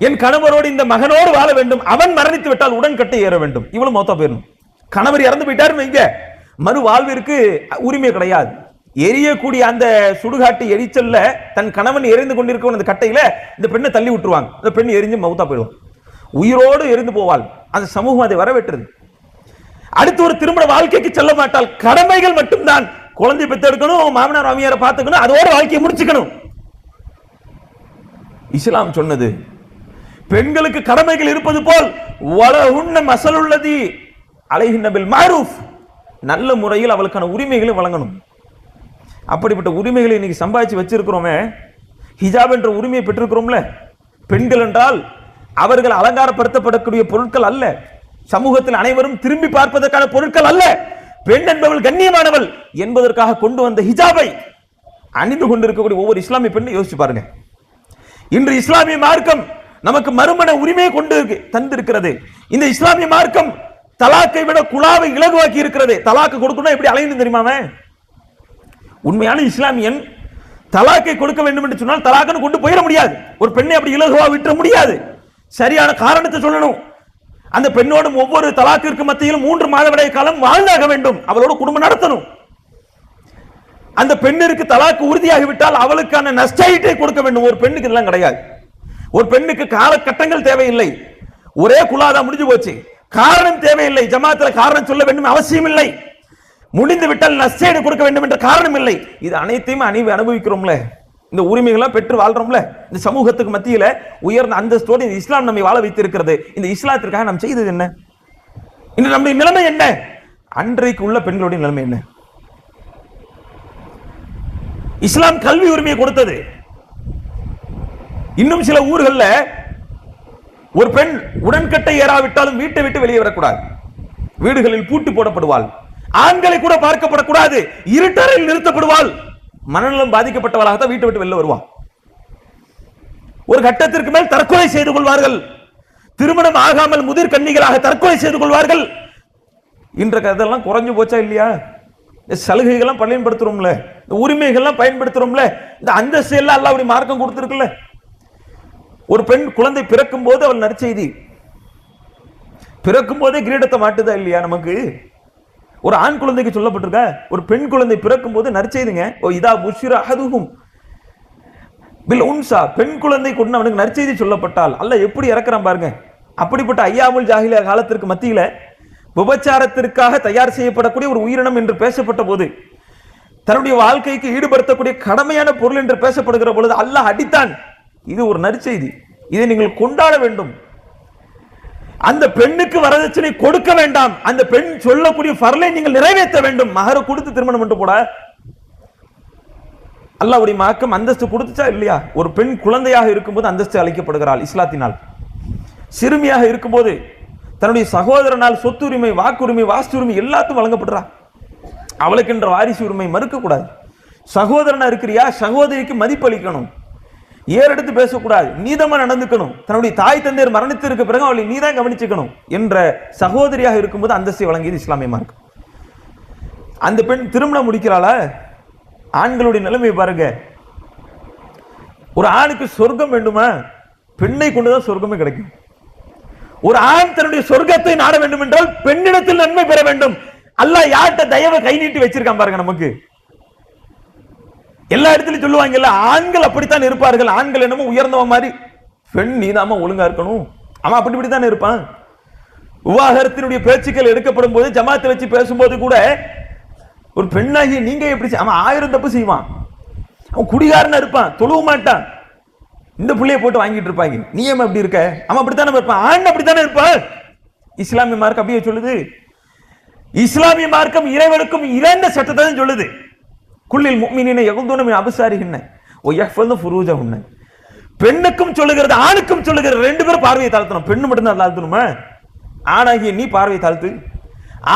என் கணவரோடு இந்த மகனோடு வாழ வேண்டும், அவன் மரணித்து விட்டால் உடன்கட்டை ஏற வேண்டும். இவளும் மௌத்தா போயிடணும். கணவர் இறந்து போயிட்டாருன்னு வைங்க, மறு வாழ்விற்கு உரிமை கிடையாது. எரியக்கூடிய அந்த சுடுகாட்டு எரிச்சல்ல தன் கணவன் எரிந்து கொண்டிருக்கும் அந்த கட்டையில இந்த பெண்ணை தள்ளி விட்டுருவாங்க. அந்த பெண் எரிஞ்சு மௌத்தா போயிடுவான், உயிரோடு எரிந்து போவாள். அந்த சமூகம் அதை வரவேற்றது. அடுத்து ஒரு திருமண வாழ்க்கைக்கு செல்ல மாட்டாள். கடமைகள் மட்டும்தான். குழந்தை பெற்றெடுக்கணும், மாமனார் மாமியாரை பார்த்துக்கணும், அதோட வாழ்க்கையை முடிச்சுக்கணும். இஸ்லாம் சொன்னது பெண்களுக்கு கடமைகள் இருப்பது போல் வலஹுன்ன மஸலுல்லதி அலைஹின்ன பில் மஅரூஃப், நல்ல முறையில் அவளுக்கான உரிமைகளை வழங்கணும். அப்படிப்பட்ட உரிமைகளை இன்னைக்கு சம்பாதிச்சு வச்சிருக்கிறோமே, ஹிஜாப் என்ற உரிமையை பெற்றிருக்கிறோம்ல. பெண்கள் என்றால் அவர்கள் அலங்காரப்படுத்தப்படக்கூடிய பொருட்கள் அல்ல, சமூகத்தில் அனைவரும் திரும்பி பார்ப்பதற்கான பொருட்கள் அல்ல. பெண் என்பவள் கண்ணியமானவள் என்பதற்காக கொண்டு வந்த ஹிஜாபை அணிந்து கொண்டிருக்கக்கூடிய ஒவ்வொரு இஸ்லாமிய பெண்ணை யோசிச்சு பாருங்க. இன்று இஸ்லாமிய மார்க்கம் நமக்கு மறுமண உரிமையை கொண்டு தந்திருக்கிறது. இந்த இஸ்லாமிய மார்க்கம் தலாக்கை விட குலாவை இலகுவாக்கி இருக்கிறது. தலாக்கு கொடுக்கணும் எப்படி அலைந்து தெரியுமாமே? உண்மையான இஸ்லாமியன் தலாக்கை கொடுக்க வேண்டும் என்று சொன்னால் தலாக்குன்னு கொண்டு போயிட முடியாது. ஒரு பெண்ணை அப்படி இலகுவா விட்டுற முடியாது. சரியான காரணத்தை சொல்லணும். அந்த பெண்ணோடும் ஒவ்வொரு தலாக்கிற்கு மத்தியிலும் 3 மாதவிடாய் காலம் வாழ்ந்தாக வேண்டும். அவளோட குடும்பம் நடத்தணும். அந்த பெண்ணிற்கு தலாக்கு உறுதியாகிவிட்டால் அவளுக்கான நஷ்டஈட்டை கொடுக்க வேண்டும். ஒரு பெண்ணுக்கு இதெல்லாம் கிடையாது. ஒரு பெண்ணுக்கு காலகட்டங்கள் தேவையில்லை. ஒரே குலாதான் முடிஞ்சு போச்சு. காரணம் தேவையில்லை. ஜமாத்தில் காரணம் சொல்ல வேண்டும் அவசியம் இல்லை. முடிந்து விட்டால் நஷ்டஈடு கொடுக்க வேண்டும் என்ற காரணம் இல்லை. இது அனைத்தையும் அனுபவிக்கிறோம்ல, இந்த உரிமைகள்லாம் பெற்று வாழ்றோம்ல. இந்த சமூகத்துக்கு மத்தியில உயர்ந்த அந்தஸ்தோடு இந்த இஸ்லாம் நம்மை வாழ வைத்திருக்கிறது. இந்த இஸ்லாத்திற்காக நாம் செய்தது என்ன? இன்று நம்முடைய நிலைமை என்ன? அன்றைக்கு உள்ள பெண்களுடைய நிலைமை என்ன? இஸ்லாம் கல்வி உரிமையை கொடுத்தது. இன்னும் சில ஊர்கள்ல ஒரு பெண் உடன்கட்டை ஏறாவிட்டாலும் வீட்டை விட்டு வெளியே வரக்கூடாது. வீடுகளில் பூட்டு போடப்படுவாள். ஆண்களை கூட பார்க்கப்படக்கூடாது. இருட்டறையில் நிறுத்தப்படுவாள். மனநலம் பாதிக்கப்பட்டவளாக தான் வீட்டை விட்டு வெளில வருவாள். ஒரு கட்டத்திற்கு மேல் தற்கொலை செய்து கொள்வார்கள். திருமணம் ஆகாமல் முதிர் கன்னிகளாக தற்கொலை செய்து கொள்வார்கள். இன்றைக்கு அதெல்லாம் குறைஞ்சு போச்சா இல்லையா? சலுகைகள்லாம் பயன்படுத்துறோம்ல, உரிமைகள்லாம் பயன்படுத்துறோம்ல, இந்த அந்தஸ்து எல்லாம் அல்லாஹ்வுடைய மார்க்கம் கொடுத்திருக்குல்ல. ஒரு பெண் குழந்தை பிறக்கும் போது அவள் நற்செய்தி, பிறக்கும் போதே கிரீடத்தை மாட்டுதா இல்லையா? நமக்கு ஒரு ஆண் குழந்தைக்கு சொல்லப்பட்டிருக்க, ஒரு பெண் குழந்தை பிறக்கும் போது நற்செய்திங்க. ஓ இதா புஷ்ஷிர அஹதுஹும் பில் உன்சா, பெண் குழந்தை கொண்டு அவனுக்கு நற்செய்தி சொல்லப்பட்டால் அல்லாஹ் எப்படி இறக்குறான் பாருங்க. அப்படிப்பட்ட ஐயாமுல் ஜாஹிலியா காலத்திற்கு மத்தியில விபச்சாரத்திற்காக தயார் செய்யப்படக்கூடிய ஒரு உயிரினம் என்று பேசப்பட்ட போது, தன்னுடைய வாழ்க்கைக்கு ஈடுபடுத்தக்கூடிய கடமையான பொருள் என்று பேசப்படுகிற பொழுது அல்லாஹ் அடித்தான். இது ஒரு நற்செய்தி, இதை நீங்கள் கொண்டாட வேண்டும். அந்த பெண்ணுக்கு வரதட்சணை கொடுக்க வேண்டாம். அந்த பெண் சொல்லக்கூடிய ஃபர்லை நீங்கள் நிறைவேற்ற வேண்டும். மகர கொடுத்து திருமணம் பண்ணி போட அல்லாஹ்வுடைய மார்க்கம் அந்தஸ்து கொடுத்துச்சா இல்லையா? ஒரு பெண் குழந்தையாக இருக்கும்போது அந்தஸ்து அளிக்கப்படுகிறாள் இஸ்லாத்தினால். சிறுமியாக இருக்கும்போது தன்னுடைய சகோதரனால் சொத்துரிமை, வாக்குரிமை, வாஸ்துரிமை எல்லாத்தையும் வழங்கப்படுறா. அவளுக்கு என்ற வாரிசு உரிமை மறுக்க கூடாது. சகோதரனா இருக்கிறியா, சகோதரிக்கு மதிப்பு அளிக்கணும். ஏறெடுத்து பேசக்கூடாது. நீதமா நடந்துக்கணும். தன்னுடைய தாய் தந்தையர் மரணித்திருக்க பிறகு அவளை நீதான் கவனிச்சுக்கணும் என்ற சகோதரியாக இருக்கும்போது அந்தஸ்தை வழங்கியது இஸ்லாமிய மார்க்கம். அந்த பெண் திருமணம் முடிக்கிறாளா? ஆண்களுடைய நிலைமை பாருங்க. ஒரு ஆணுக்கு சொர்க்கம் வேண்டுமா? பெண்ணை கொண்டுதான் சொர்க்கமே கிடைக்கும். ஒரு ஆண் தன்னுடைய சொர்க்கத்தை நாட வேண்டும் என்றால் பெண்ணிடத்தில் நன்மை பெற வேண்டும். அல்லாஹ் யார்கிட்ட தயவை கை நீட்டி வச்சிருக்கான் பாருங்க. நமக்கு எல்லா இடத்துலயும் சொல்லுவாங்கல்ல, ஆண்கள் அப்படித்தான் இருப்பார்கள். ஆண்கள் என்னமோ உயர்ந்தவ மாதிரி, பெண் நீதாம ஒழுங்கா இருக்கணும். அவன் அப்படித்தான் இருப்பான். விவாகரத்தினுடைய பேச்சுக்கள் எடுக்கப்படும் போது, ஜமாத்தை வச்சு பேசும்போது கூட ஒரு பெண்ணாகி நீங்க எப்படி, அவன் 1000 தப்பு செய்வான். அவன் குடிகாரனா இருப்பான், தொழுவ மாட்டான். இந்த புள்ளைய போட்டு வாங்கிட்டு இருப்பாங்க. நீ ஏன் அப்படி இருக்க? அவன் அப்படித்தானே இருப்பான். ஆண் அப்படித்தானே இருப்பான். இஸ்லாமிய மார்க்கம் அப்படியே சொல்லுது. இஸ்லாமிய மார்க்கம் இறைவனுக்கும் இறைந்த சட்டத்தை தான் சொல்லுது. குல்லில் முஃமினீன யகுதுன மின் அப்சாரிஹின்ன வ யஹ்ஃபதுன ஃபுரூஜஹுன்ன. பெண்ணுக்கும் சொல்லுகிறது, ஆணுக்கும் சொல்லுகிறது. ரெண்டு பேரும் பார்வையை தாழ்த்தணும். பெண்ணு மட்டும் தான் தாழ்த்தணுமா? ஆணாகிய நீ பார்வையை தாழ்த்து.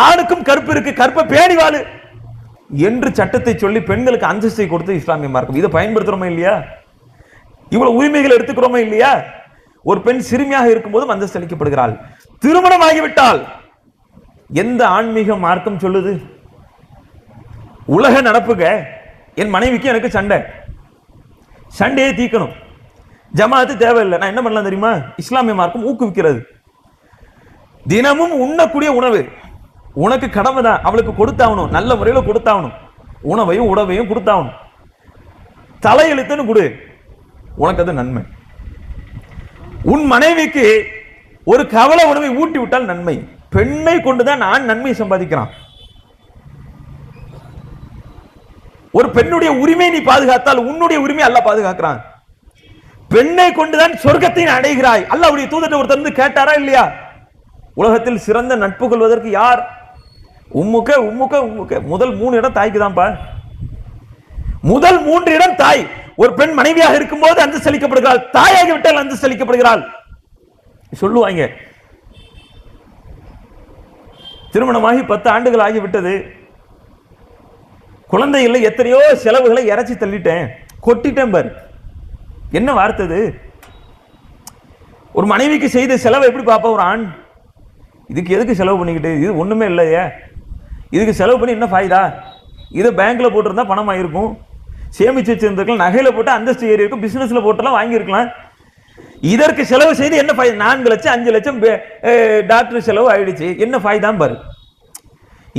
ஆணுக்கும் கற்பு இருக்கு, கற்பை பேணி வாழு என்று சட்டத்தை சொல்லி பெண்களுக்கு அந்தஸ்தை கொடுத்து இஸ்லாமிய மார்க்கம். இதை பயன்படுத்துறோமா இல்லையா? இவ்வளவு உரிமைகள் எடுத்துக்கிறோமா இல்லையா? ஒரு பெண் சிறுமியாக இருக்கும்போது அந்தஸ்து அளிக்கப்படுகிறாள். திருமணம் ஆகிவிட்டால் எந்த ஆன்மீக மார்க்கம் சொல்லுது? உலக நடப்புக, என் மனைவிக்கு எனக்கு சண்டை, சண்டையை தீக்கணும், ஜமாத்து தேவையில்லை, நான் என்ன பண்ணலாம் தெரியுமா? இஸ்லாமிய மார்க்கம் ஊக்குவிக்கிறது. தினமும் உண்ணக்கூடிய உணவு உனக்கு கடமை தான், அவளுக்கு கொடுத்தாகணும், நல்ல முறையில் கொடுத்தாகணும், உணவையும் உடவையும் கொடுத்தாகணும். தலையெழுத்துன்னு கொடு, உனக்கு அது நன்மை. உன் மனைவிக்கு ஒரு கவலை உணவை ஊட்டி விட்டால் நன்மை. பெண்ணை கொண்டுதான் நான் நன்மை சம்பாதிக்கிறான். ஒரு பெண்ணுடைய உரிமை நீ பாதுகாத்தால் உன்னுடைய உரிமை அல்லாஹ் பாதுகாக்கிறான். பெண்ணை கொண்டுதான் சொர்க்கத்தை அடைகிறாய். அல்லாஹ்வுடைய தூதர் ஒருத்தர் வந்து கேட்டாரா இல்லையா? உலகத்தில் சிறந்த நட்பு கொள்வதற்கு யார்? உம்முக்க உம்முக்க உம்முக்க. முதல் 3 இடம் தாய்க்கு தான்ப்பா. முதல் 3 இடம் தாய். ஒரு பெண் மனைவியாக இருக்கும்போது அந்தஸ்து அளிக்கப்படுகிறாள், தாயாகி விட்டால் அந்தஸ்து அளிக்கப்படுகிறாள் சொல்லுவாங்க. திருமணமாகி 10 ஆண்டுகள் ஆகிவிட்டது, குழந்தை இல்லை, எத்தனையோ செலவுகளை இறைச்சி தள்ளிட்டேன், கொட்டிட்டேன் பாரு. என்ன வார்த்தது? ஒரு மனைவிக்கு செய்த செலவை எப்படி பாப்பா ஒரு ஆண்? இதுக்கு எதுக்கு செலவு பண்ணிக்கிட்டு, இது ஒண்ணுமே இல்லையே, இதுக்கு செலவு பண்ணி என்ன ஃபாய்தா? இதை பேங்க்ல போட்டிருந்தா பணம் ஆயிருக்கும், சேமிச்சு வச்சிருந்திருக்கலாம், நகையில போட்டு அந்தஸ்து ஏறி இருக்கும், பிசினஸ்ல போட்டெல்லாம் வாங்கியிருக்கலாம். இதற்கு செலவு செய்து என்ன ஃபாய்தா? 4 லட்சம் 5 லட்சம் டாக்டர் செலவு ஆயிடுச்சு, என்ன ஃபாய்தான் பாரு.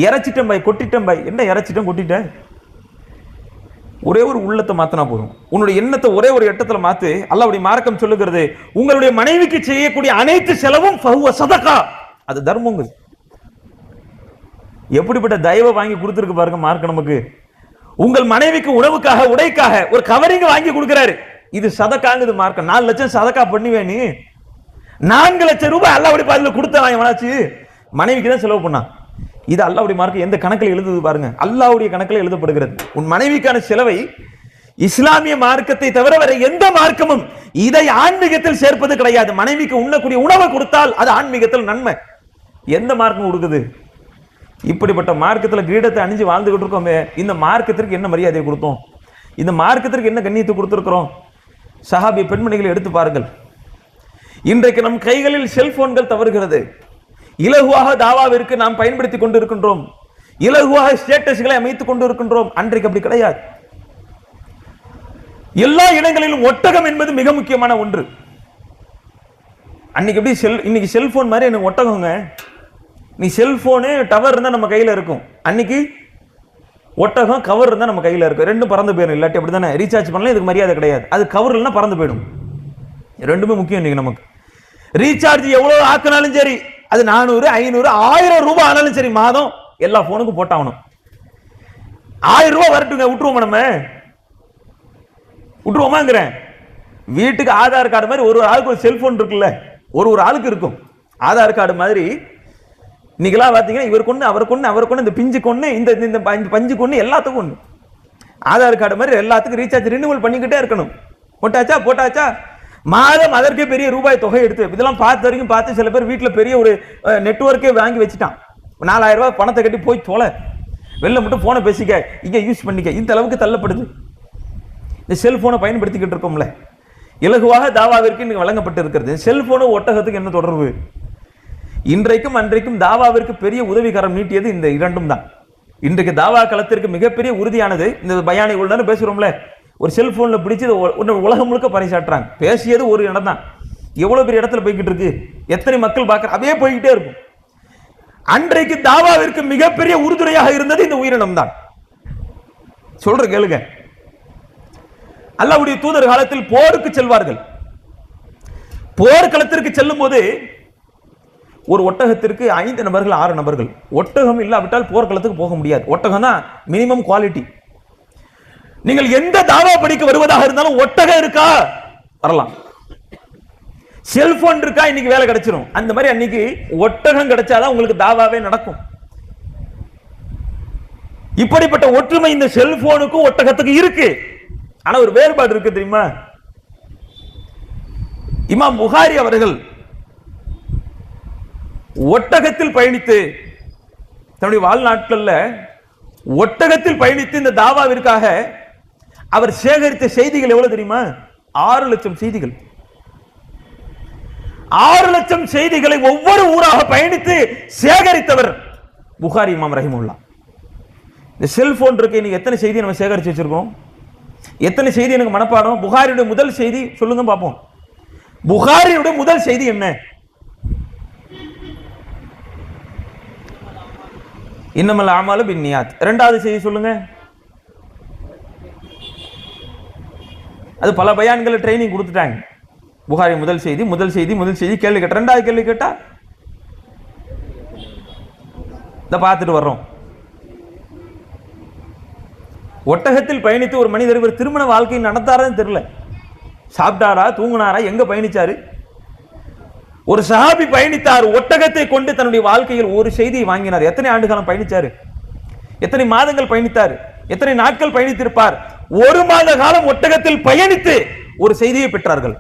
இறைச்சிட்டம் பாய், கொட்டிட்டம் பாய். என்ன இறைச்சிட்டம் கொட்டிட்டேன்? ஒரே ஒரு உள்ளத்தை மாத்தினா போதும். உன்னுடைய எண்ணத்தை ஒரே ஒரு எட்டத்துல மாத்து. அல்லாஹ்வுடைய மார்க்கம் சொல்லுகிறது, உங்களுடைய மனைவிக்கு செய்யக்கூடிய அனைத்து செலவும் ஃபஹுவ ஸதகா, அது தர்மங்கள். எப்படிப்பட்ட தயவை வாங்கி கொடுத்திருக்கு பாருங்க மார்க்கம் நமக்கு. உங்கள் மனைவிக்கு உணவுக்காக உடைக்காக ஒரு கவரிங் வாங்கி கொடுக்கிறாரு, இது சதக்காங்குது மார்க்கம். 4 லட்சம் சதக்கா பண்ணுவேன் நீ, 4 லட்சம் ரூபாய் அல்லாஹ்வுடைய பாதையில கொடுத்தவன் எவனாச்சு மனைவிக்கு தான் செலவு பண்ணான். இது அல்லாஹ்வுடைய மார்க்கம் எந்த கணக்கில் எழுதுது பாருங்க, அல்லாஹ்வுடைய கணக்கில் எழுதப்படுகிறது. உன் மனைவிக்கான செலவை இஸ்லாமிய மார்க்கத்தை தவிர வேற எந்த மார்க்கமும் இதை ஆன்மீகத்தில் சேர்ப்பது கிடையாது. மனைவிக்கு உண்ணக்கூடிய உணவை கொடுத்தால் அது ஆன்மீகத்தில் நன்மை. எந்த மார்க்கம் கொடுக்குது? இப்படிப்பட்ட மார்க்கத்தில் கிரீடத்தை அணிஞ்சு வாழ்ந்துகிட்டு இருக்கோமே, இந்த மார்க்கத்திற்கு என்ன மரியாதையை கொடுத்தோம்? இந்த மார்க்கத்திற்கு என்ன கண்ணியத்தை கொடுத்திருக்கிறோம்? சஹாபிய பெண்மணிகளை எடுத்து பாருங்கள். இன்றைக்கு நம் கைகளில் செல்போன்கள் தவறுகிறது. இலகுவாக தாவாவிற்கு நாம் பயன்படுத்தி கொண்டு இருக்கின்றோம், இலகுவாக ஸ்டேட்டஸ்களை அமைத்துக் கொண்டு இருக்கின்றோம். அன்றைக்கு அப்படி கிடையாது. எல்லா இடங்களிலும் ஒட்டகம் என்பது மிக முக்கியமான ஒன்று. அன்னைக்கு எப்படி இன்னைக்கு செல்போன் மாதிரி எனக்கு ஒட்டகங்க. நீ செல்போனு டவர் இருந்தா நம்ம கையில இருக்கும், அன்னைக்கு ஒட்டகம் கவர் இருந்தா நம்ம கையில இருக்கும். ரெண்டும் பறந்து போயிடும். இல்லாட்டி அப்படி தானே ரீசார்ஜ் பண்ணலாம், இதுக்கு மரியாதை கிடையாது. அது கவர் இல்லைன்னா பறந்து போயிடும். ரெண்டுமே முக்கியம் இன்னைக்கு நமக்கு. ரீசார்ஜ் எவ்வளவு ஆக்கினாலும் சரி, அது 400 500 1000 ரூபாய் ஆனாலும் சரி, மாதம் எல்லா போனுக்கும் போட்டாகணும். 1000 ரூபாய் வரட்டுங்க, விட்டுருவோமா? நம்ம விட்டுருவோமாங்கிறேன். வீட்டுக்கு ஆதார் கார்டு மாதிரி ஒரு ஆளுக்கு ஒரு செல்போன் இருக்குல்ல, ஒரு ஆளுக்கு இருக்கும் ஆதார் கார்டு மாதிரி. இன்னைக்கெல்லாம் பார்த்தீங்கன்னா இவர் கொண்டு அவர் கொண்டு அவர் கொண்டு, இந்த பிஞ்சு கொண்டு இந்த பஞ்சு கொண்டு எல்லாத்துக்கும் ஒன்று. ஆதார் கார்டு மாதிரி எல்லாத்துக்கும் ரீசார்ஜ் ரினிவல் பண்ணிக்கிட்டே இருக்கணும். போட்டாச்சா மாதம் அதற்கே பெரிய ரூபாய் தொகை எடுத்து, இதெல்லாம் பார்த்த வரைக்கும் பார்த்து சில பேர் வீட்டில் பெரிய ஒரு நெட்வொர்க்கே வாங்கி வச்சுட்டான். 4000 ரூபாய் பணத்தை கட்டி போய் தொலை, வெளில மட்டும் போனை பேசிக்க, இங்கே யூஸ் பண்ணிக்க, இந்த அளவுக்கு தள்ளப்படுது. இந்த செல்போனை பயன்படுத்திக்கிட்டு இருக்கோம்ல, இலகுவாக தாவாவிற்கு இன்னைக்கு வழங்கப்பட்டு இருக்கிறது. செல்போனு ஒட்டகத்துக்கு என்ன தொடர்பு? இன்றைக்கும் அன்றைக்கும் தாவாவிற்கு பெரிய உதவிகரம் நீட்டியது இந்த இரண்டும் தான். இன்றைக்கு தாவா களத்திற்கு மிகப்பெரிய உறுதியானது இந்த பயானை உள்ள பேசுறோம்ல, ஒரு செல்போன்ல பிடிச்சி உலகம் முழுக்க பறைசாட்டுறாங்க. பேசியது ஒரு இடம் தான், எவ்வளவு பெரிய இடத்துல போய்கிட்டு இருக்கு, எத்தனை மக்கள் பார்க்க, அப்படியே போய்கிட்டே இருக்கும். அன்றைக்கு தாவாவிற்கு மிகப்பெரிய உறுதுணையாக இருந்தது இந்த உயிரினம் தான். சொல்ற கேளுங்க, அல்லாஹ்வுடைய தூதர் காலத்தில் போருக்கு செல்வார்கள். போர்க்களத்திற்கு செல்லும் போது ஒரு ஒட்டகத்திற்கு 5 நபர்கள் 6 நபர்கள். ஒட்டகம் இல்லாவிட்டால் போர்க்களத்துக்கு போக முடியாது. ஒட்டகம் தான் மினிமம் குவாலிட்டி. நீங்கள் எந்த தாவா படிக்க வருவதாக இருந்தாலும் ஒட்டகம் இருக்கா வரலாம், செல்போன் இருக்கா இன்னைக்கு வேலை கிடைச்சிரும். அந்த மாதிரி அன்னைக்கு ஒட்டகம் கிடைச்சாதான் உங்களுக்கு தாவாவே நடக்கும். இப்படிப்பட்ட ஒற்றுமை இந்த செல்போனுக்கும் ஒட்டகத்துக்கு இருக்கு. ஆனா ஒரு வேறுபாடு இருக்கு தெரியுமா? இமாம் புகாரி அவர்கள் ஒட்டகத்தில் பயணித்து தன்னுடைய வாழ்நாட்கள்ல ஒட்டகத்தில் பயணித்து இந்த தாவாவிற்காக அவர் சேகரித்த செய்திகள் எவ்வளவு தெரியுமா? 6 லட்சம் செய்திகள். 6 லட்சம் செய்திகளை ஒவ்வொரு ஊராக பயணித்து சேகரித்தவர் புகாரி இமாம் ரஹிமஹுல்லாஹ். இந்த செல்போன் இருக்கு, இன்னைக்கு எத்தனை செய்தி நம்ம சேகரிச்சு வச்சிருக்கோம்? எத்தனை செய்தி எனக்கு மனப்பாடம்? புகாரியுடைய முதல் செய்தி சொல்லுங்க பார்ப்போம். புகாரியுடைய முதல் செய்தி என்ன? இன்னமல் அமாலு பின்னியாத். இரண்டாவது செய்தி சொல்லுங்க. அது பல பயான்களை ட்ரைனிங் கொடுத்துட்டாங்க. புகாரி முதல் செய்தி கேள்வி கேட்ட, ரெண்டாவது கேள்வி கேட்டா இதை பார்த்துட்டு வர்றோம். ஒட்டகத்தில் பயணித்து ஒரு மனிதர் இவர் திருமண வாழ்க்கை நடத்தாரான்னு தெரியல, சாப்பிட்டாரா தூங்கினாரா எங்க பயணிச்சாரு? ஒரு சஹாபி பயணித்தார், ஒட்டகத்தை கொண்டு தன்னுடைய வாழ்க்கையில் ஒரு செய்தியை வாங்கினார். எத்தனை ஆண்டு காலம் பயணிச்சாரு? எத்தனை மாதங்கள் பயணித்தார்? எத்தனை நாட்கள் பயணித்திருப்பார்? ஒரு மாத காலம் ஒட்டகத்தில் பயணித்து ஒரு செய்தியை பெற்றார்கள்.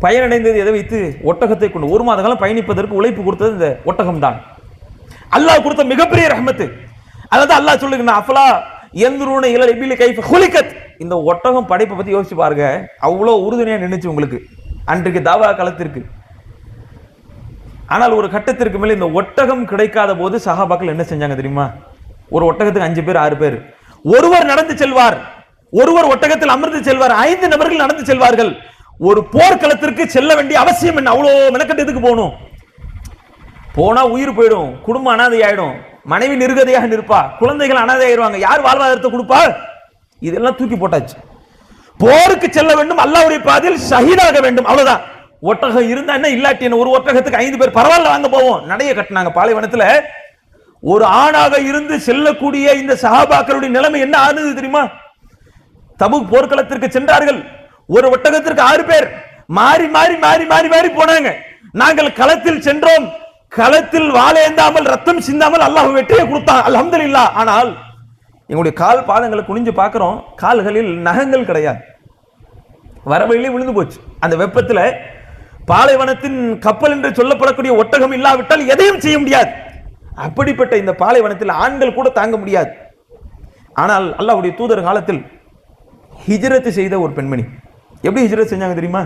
பயனடைந்தது எதை வைத்து? ஒட்டகத்தை கொண்டு. ஒரு மாத காலம் பயணிப்பதற்கு உழைப்பு கொடுத்தது இந்த ஒட்டகம் தான். அல்லாஹ் கொடுத்த மிகப்பெரிய ரஹ்மத்து. அதாவது அல்லாஹ் சொல்லுங்க, அஃபலா யன்துரூன இலல் இபிலி கைஃப குலிகத். இந்த ஒட்டகம் படைப்பை பத்தி யோசிச்சு பாருங்க. அவ்வளவு உறுதுணையா நின்னுச்சு உங்களுக்கு அன்றைக்கு தாவா களத்திற்கு. ஆனால் ஒரு கட்டத்திற்கு மேல இந்த ஒட்டகம் கிடைக்காத போது சஹாபாக்கள் என்ன செஞ்சாங்க தெரியுமா? ஒரு ஒட்டகத்துக்கு 5 பேர் 6 பேர், ஒருவர் நடந்து செல்வார், ஒருவர் ஒட்டகத்தில் அமர்ந்து செல்வார், 5 நபர்கள் நடந்து செல்வார்கள். ஒரு போர்க்களத்திற்கு செல்ல வேண்டிய அவசியம் என்ன? அவ்வளவு மெனக்கட்டத்துக்கு போகணும். போனா உயிர் போயிடும், குடும்பம் அனாதை ஆயிடும், மனைவி நிர்கதையாக நிற்பா, குழந்தைகள் அனாதை ஆயிடுவாங்க, யார் வாழ்வாதாரத்தை கொடுப்பா? இதெல்லாம் தூக்கி போட்டாச்சு. போருக்கு செல்ல வேண்டும், அல்லாஹ்வுடைய பாதையில் ஷஹீதாக வேண்டும், அவ்வளவுதான். ஒட்டகம் இருந்தா என்ன, இல்லாட்டி என்ன? ஒரு ஒட்டகத்துக்கு 5 பேர், பரவாயில்ல வாங்க போவோம். நடைய கட்டினாங்க பாலைவனத்துல. ஒரு ஆணாக இருந்து செல்லக்கூடிய இந்த சஹாபாக்களுடைய நிலைமை என்ன ஆனது தெரியுமா? தபூக் போர்க்களத்திற்கு சென்றார்கள். ஒரு ஒட்டகத்திற்கு 6 பேர், மாறி மாறி மாறி மாறி மாறி போனாங்க. நாங்கள் களத்தில் சென்றோம், களத்தில் வாழேந்தாமல் ரத்தம் சிந்தாமல் அல்லாஹ் வெற்றியை கொடுத்தான், அல்ஹம்துலில்லாஹ். ஆனால் எங்களுடைய கால் பாதங்களை குனிஞ்சு பார்க்கிறோம், கால்களில் நகங்கள் கிடையாது, வரவழியிலே விழுந்து போச்சு. அந்த வெப்பத்தில் பாலைவனத்தின் கப்பல் என்று சொல்லப்படக்கூடிய ஒட்டகம் இல்லாவிட்டால் எதையும் செய்ய முடியாது. அப்படிப்பட்ட இந்த பாலைவனத்தில் ஆண்கள் கூட தாங்க முடியாது. ஆனால் அல்லாஹ்வுடைய தூதர் காலத்தில் ஹிஜ்ரத் செய்த ஒரு பெண்மணி எப்படி ஹிஜ்ரத் செஞ்சாங்க தெரியுமா?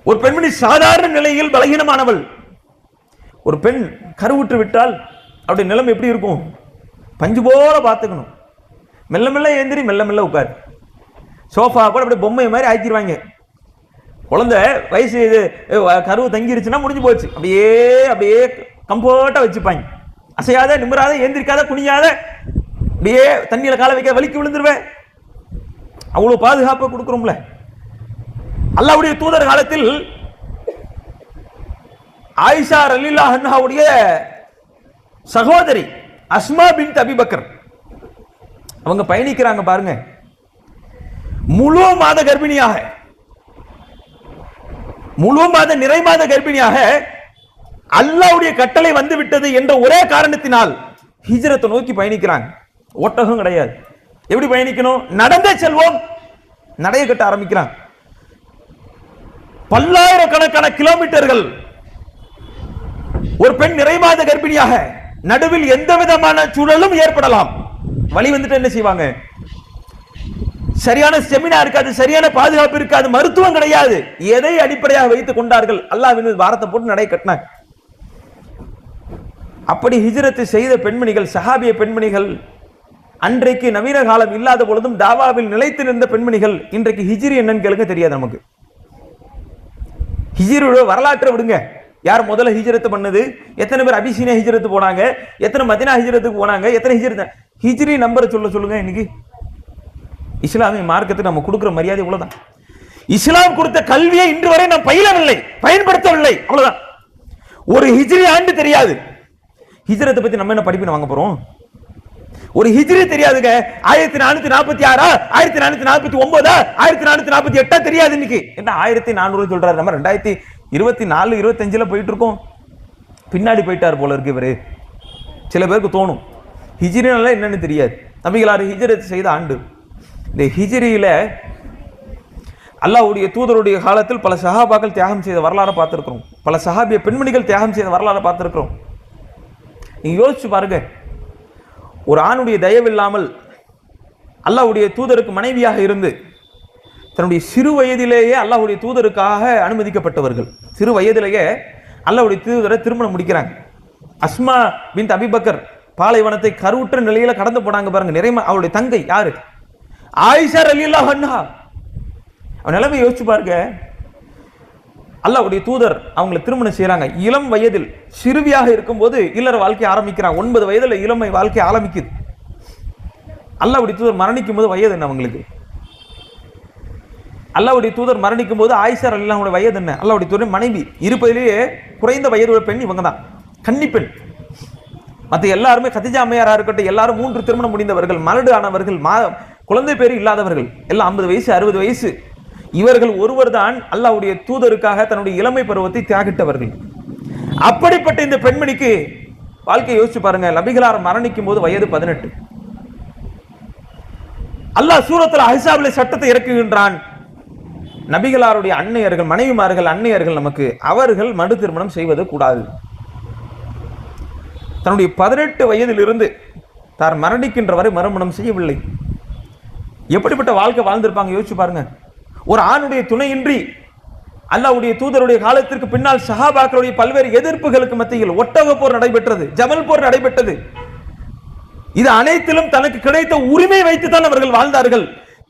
ஒரு பெண்மணி சாதாரண நிலையில் பலகீனமானவள். ஒரு பெண் கருவுற்று விட்டால் அவருடைய நிலைமை எப்படி இருக்கும்? பஞ்சு போல பார்த்துக்கணும். மெல்ல மெல்ல ஏந்திரி, மெல்ல மெல்ல உட்காரு. சோஃபா கூட அப்படியே பொம்மை மாதிரி ஆக்கிடுவாங்க. குழந்தை வயசு கருவு தங்கிருச்சுன்னா முடிஞ்சு போச்சு. அப்படியே அப்படியே கம்ஃபர்ட்டா வச்சுப்பாங்க. அசையாத, நிமிராத, ஏந்திரிக்காத, குனியாத, அப்படியே தண்ணியில கால வைக்க வலிக்கு விழுந்துருவேன். அவ்வளவு பாதுகாப்பை கொடுக்குறோம்ல. அல்லாஹ்வுடைய தூதர் காலத்தில் ஆயிஷா ரலியல்லாஹு அன்ஹாவுடைய சகோதரி அஸ்மா பின்த் அபி பக்கர் அவங்க பயணிக்கிறாங்க பாருங்க. முழு மாத கர்ப்பிணியாக, முழு மாத நிறை மாத கர்ப்பிணியாக அல்லாஹ்வுடைய கட்டளை வந்து விட்டது என்ற ஒரே காரணத்தினால் ஹிஜ்ரத்தை நோக்கி பயணிக்கிறாங்க. ஒட்டகம் கிடையாது. எப்படி பயணிக்கணும்? நடந்தே செல்வோம். நடைய கட்ட ஆரம்பிக்கிறாங்க. பல்லாயிரக்கணக்கான கிலோமீட்டர்கள். ஒரு பெண் நிறை மாத கர்ப்பிணியாக, நடுவில் எந்த விதமான சூழலும் ஏற்படலாம். வழி வந்துட்டு என்ன செய்வாங்க? சரியான செமினா இருக்காது, சரியான பாதுகாப்பு இருக்காது, மருத்துவம் கிடையாது. எதை அடிப்படையாக வைத்துக் கொண்டார்கள்? அல்லாஹ்வின் வாரத்தை போட்டு நடை கட்டினாங்க. அப்படி ஹிஜ்ரத்தை செய்த பெண்மணிகள், சஹாபிய பெண்மணிகள், அன்றைக்கு நவீன காலம் இல்லாத பொழுதும் தாவாவில் நிலைத்து நின்ற பெண்மணிகள். இன்றைக்கு ஹிஜ்ரி என்னன்னு கேளுங்க, தெரியாது நமக்கு. ஹிஜ்ரியோட வரலாற்றை விடுங்க. யார் முதல்ல ஹிஜ்ரத் பண்ணது? எத்தனை பேர் அபிசீனியா ஹிஜ்ரத் போனாங்க? எத்தனை மதீனா ஹிஜ்ரத்துக்கு போனாங்க? எத்தனை ஹிஜ்ரத்? ஹிஜ்ரி நம்பரை சொல்லுங்க. இன்னைக்கு இஸ்லாமிய மார்க்கத்துக்கு நம்ம கொடுக்கிற மரியாதை இவ்வளவுதான். இஸ்லாம் கொடுத்த கல்வியை இன்று வரை நாம் பயிலவில்லை, பயன்படுத்தவில்லை, அவ்வளவுதான். ஒரு ஹிஜ்ரி ஆண்டு தெரியாது. ஹிஜ்ரத்தை பத்தி நம்ம என்ன படிப்பு வாங்க போறோம்? ஒரு ஹிஜ்ரி தெரியாதுங்க. 1446 1449 1448 தெரியாது. இன்னைக்கு என்ன 1400 சொல்றாரு. நம்ம 2024 25 போயிட்டு இருக்கோம். பின்னாடி போயிட்டார் போல இருக்கு இவரு. சில பேருக்கு தோணும் ஹிஜ்ரினால என்னன்னு தெரியாது. நபிகளார் ஹிஜ்ரத் செய்த ஆண்டு. இந்த ஹிஜ்ரியில அல்லாஹ்வுடைய தூதருடைய காலத்தில் பல சஹாபாக்கள் தியாகம் செய்த வரலாறு பார்த்திருக்கிறோம். பல சஹாபிய பெண்மணிகள் தியாகம் செய்த வரலாறு பார்த்திருக்கிறோம். நீங்க யோசிச்சு பாருங்க. ஒரு ஆணுடைய தயவில்லாமல் அல்லாஹ்வுடைய தூதருக்கு மனைவியாக இருந்து தன்னுடைய சிறு வயதிலேயே அல்லாஹ்வுடைய தூதருக்காக அனுமதிக்கப்பட்டவர்கள். சிறு வயதிலேயே அல்லாஹ்வுடைய தூதரை திருமணம் முடிக்கிறாங்க. அஸ்மா பின்த் அபி பக்கர் பாலைவனத்தை கருவுற்ற நிலையில கடந்து போனாங்க பாருங்க. நிறைய அவருடைய தங்கை யாரு? ஆயிஷா ரலியல்லாஹு அன்ஹா. அவன் நிலைமை யோசிச்சு பாருங்க. அல்லாஹ்வுடைய தூதர் அவங்களை திருமணம் செய்யறாங்க. இளம் வயதில் சிறுவியாக இருக்கும்போது இல்லற வாழ்க்கை ஆரம்பிக்கிறாங்க. 9 வயதுல இளமை வாழ்க்கை ஆரம்பிக்குது. அல்லாஹ்வுடைய தூதர் மரணிக்கும் போது வயது என்ன அவங்களுக்கு? அல்லாஹ்வுடைய தூதர் மரணிக்கும் போது ஆயிஷா ரலியல்லாஹு அன்ஹா வயது என்ன? அல்லாஹ்வுடைய தூதர் மனைவி இருப்பதிலேயே குறைந்த வயது பெண் இவங்க தான், கன்னி பெண். மற்ற எல்லாருமே கதிஜா அம்மையாரா இருக்கட்டும், எல்லாரும் 3 திருமணம் முடிந்தவர்கள், மலடு ஆனவர்கள், குழந்தை பேரு இல்லாதவர்கள், எல்லாம் 50 வயசு 60 வயசு. இவர்கள் ஒருவர் தான் அல்லாஹ்வுடைய தூதருக்காக தன்னுடைய இளமை பருவத்தை தியாகிட்டவர்கள். அப்படிப்பட்ட இந்த பெண்மணிக்கு வாழ்க்கையை யோசிச்சு பாருங்க. நபிகளார் மரணிக்கும் போது வயது 18. அல்லாஹ் சூரத்துல் அஹ்ஸாபிலே சட்டத்தை இறக்குகின்றான். நபிகளாருடைய அன்னையர்கள், மனைவிமார்கள், அன்னையர்கள் நமக்கு அவர்கள் மறு திருமணம் செய்வது கூடாது. தன்னுடைய 18 வயதிலிருந்து தார் மரணிக்கின்ற வரை மறுமணம் செய்யவில்லை. எப்படிப்பட்ட வாழ்க்கை வாழ்ந்திருப்பாங்க யோசிச்சு பாருங்க. ஒரு ஆணுடைய துணையின்றி அல்லாஹ்வுடைய தூதருடைய காலத்திற்கு பின்னால் சஹாபாக்களுடைய பல்வேறு எதிர்ப்புகளுக்கு மத்தியில் ஒட்டக போர் நடைபெற்றது, ஜமல் போர் நடைபெற்றது. இது அனைத்திலும் தனக்கு கிடைத்த உரிமை வைத்துத்தான் அவர்கள் வாழ்ந்தார்கள்.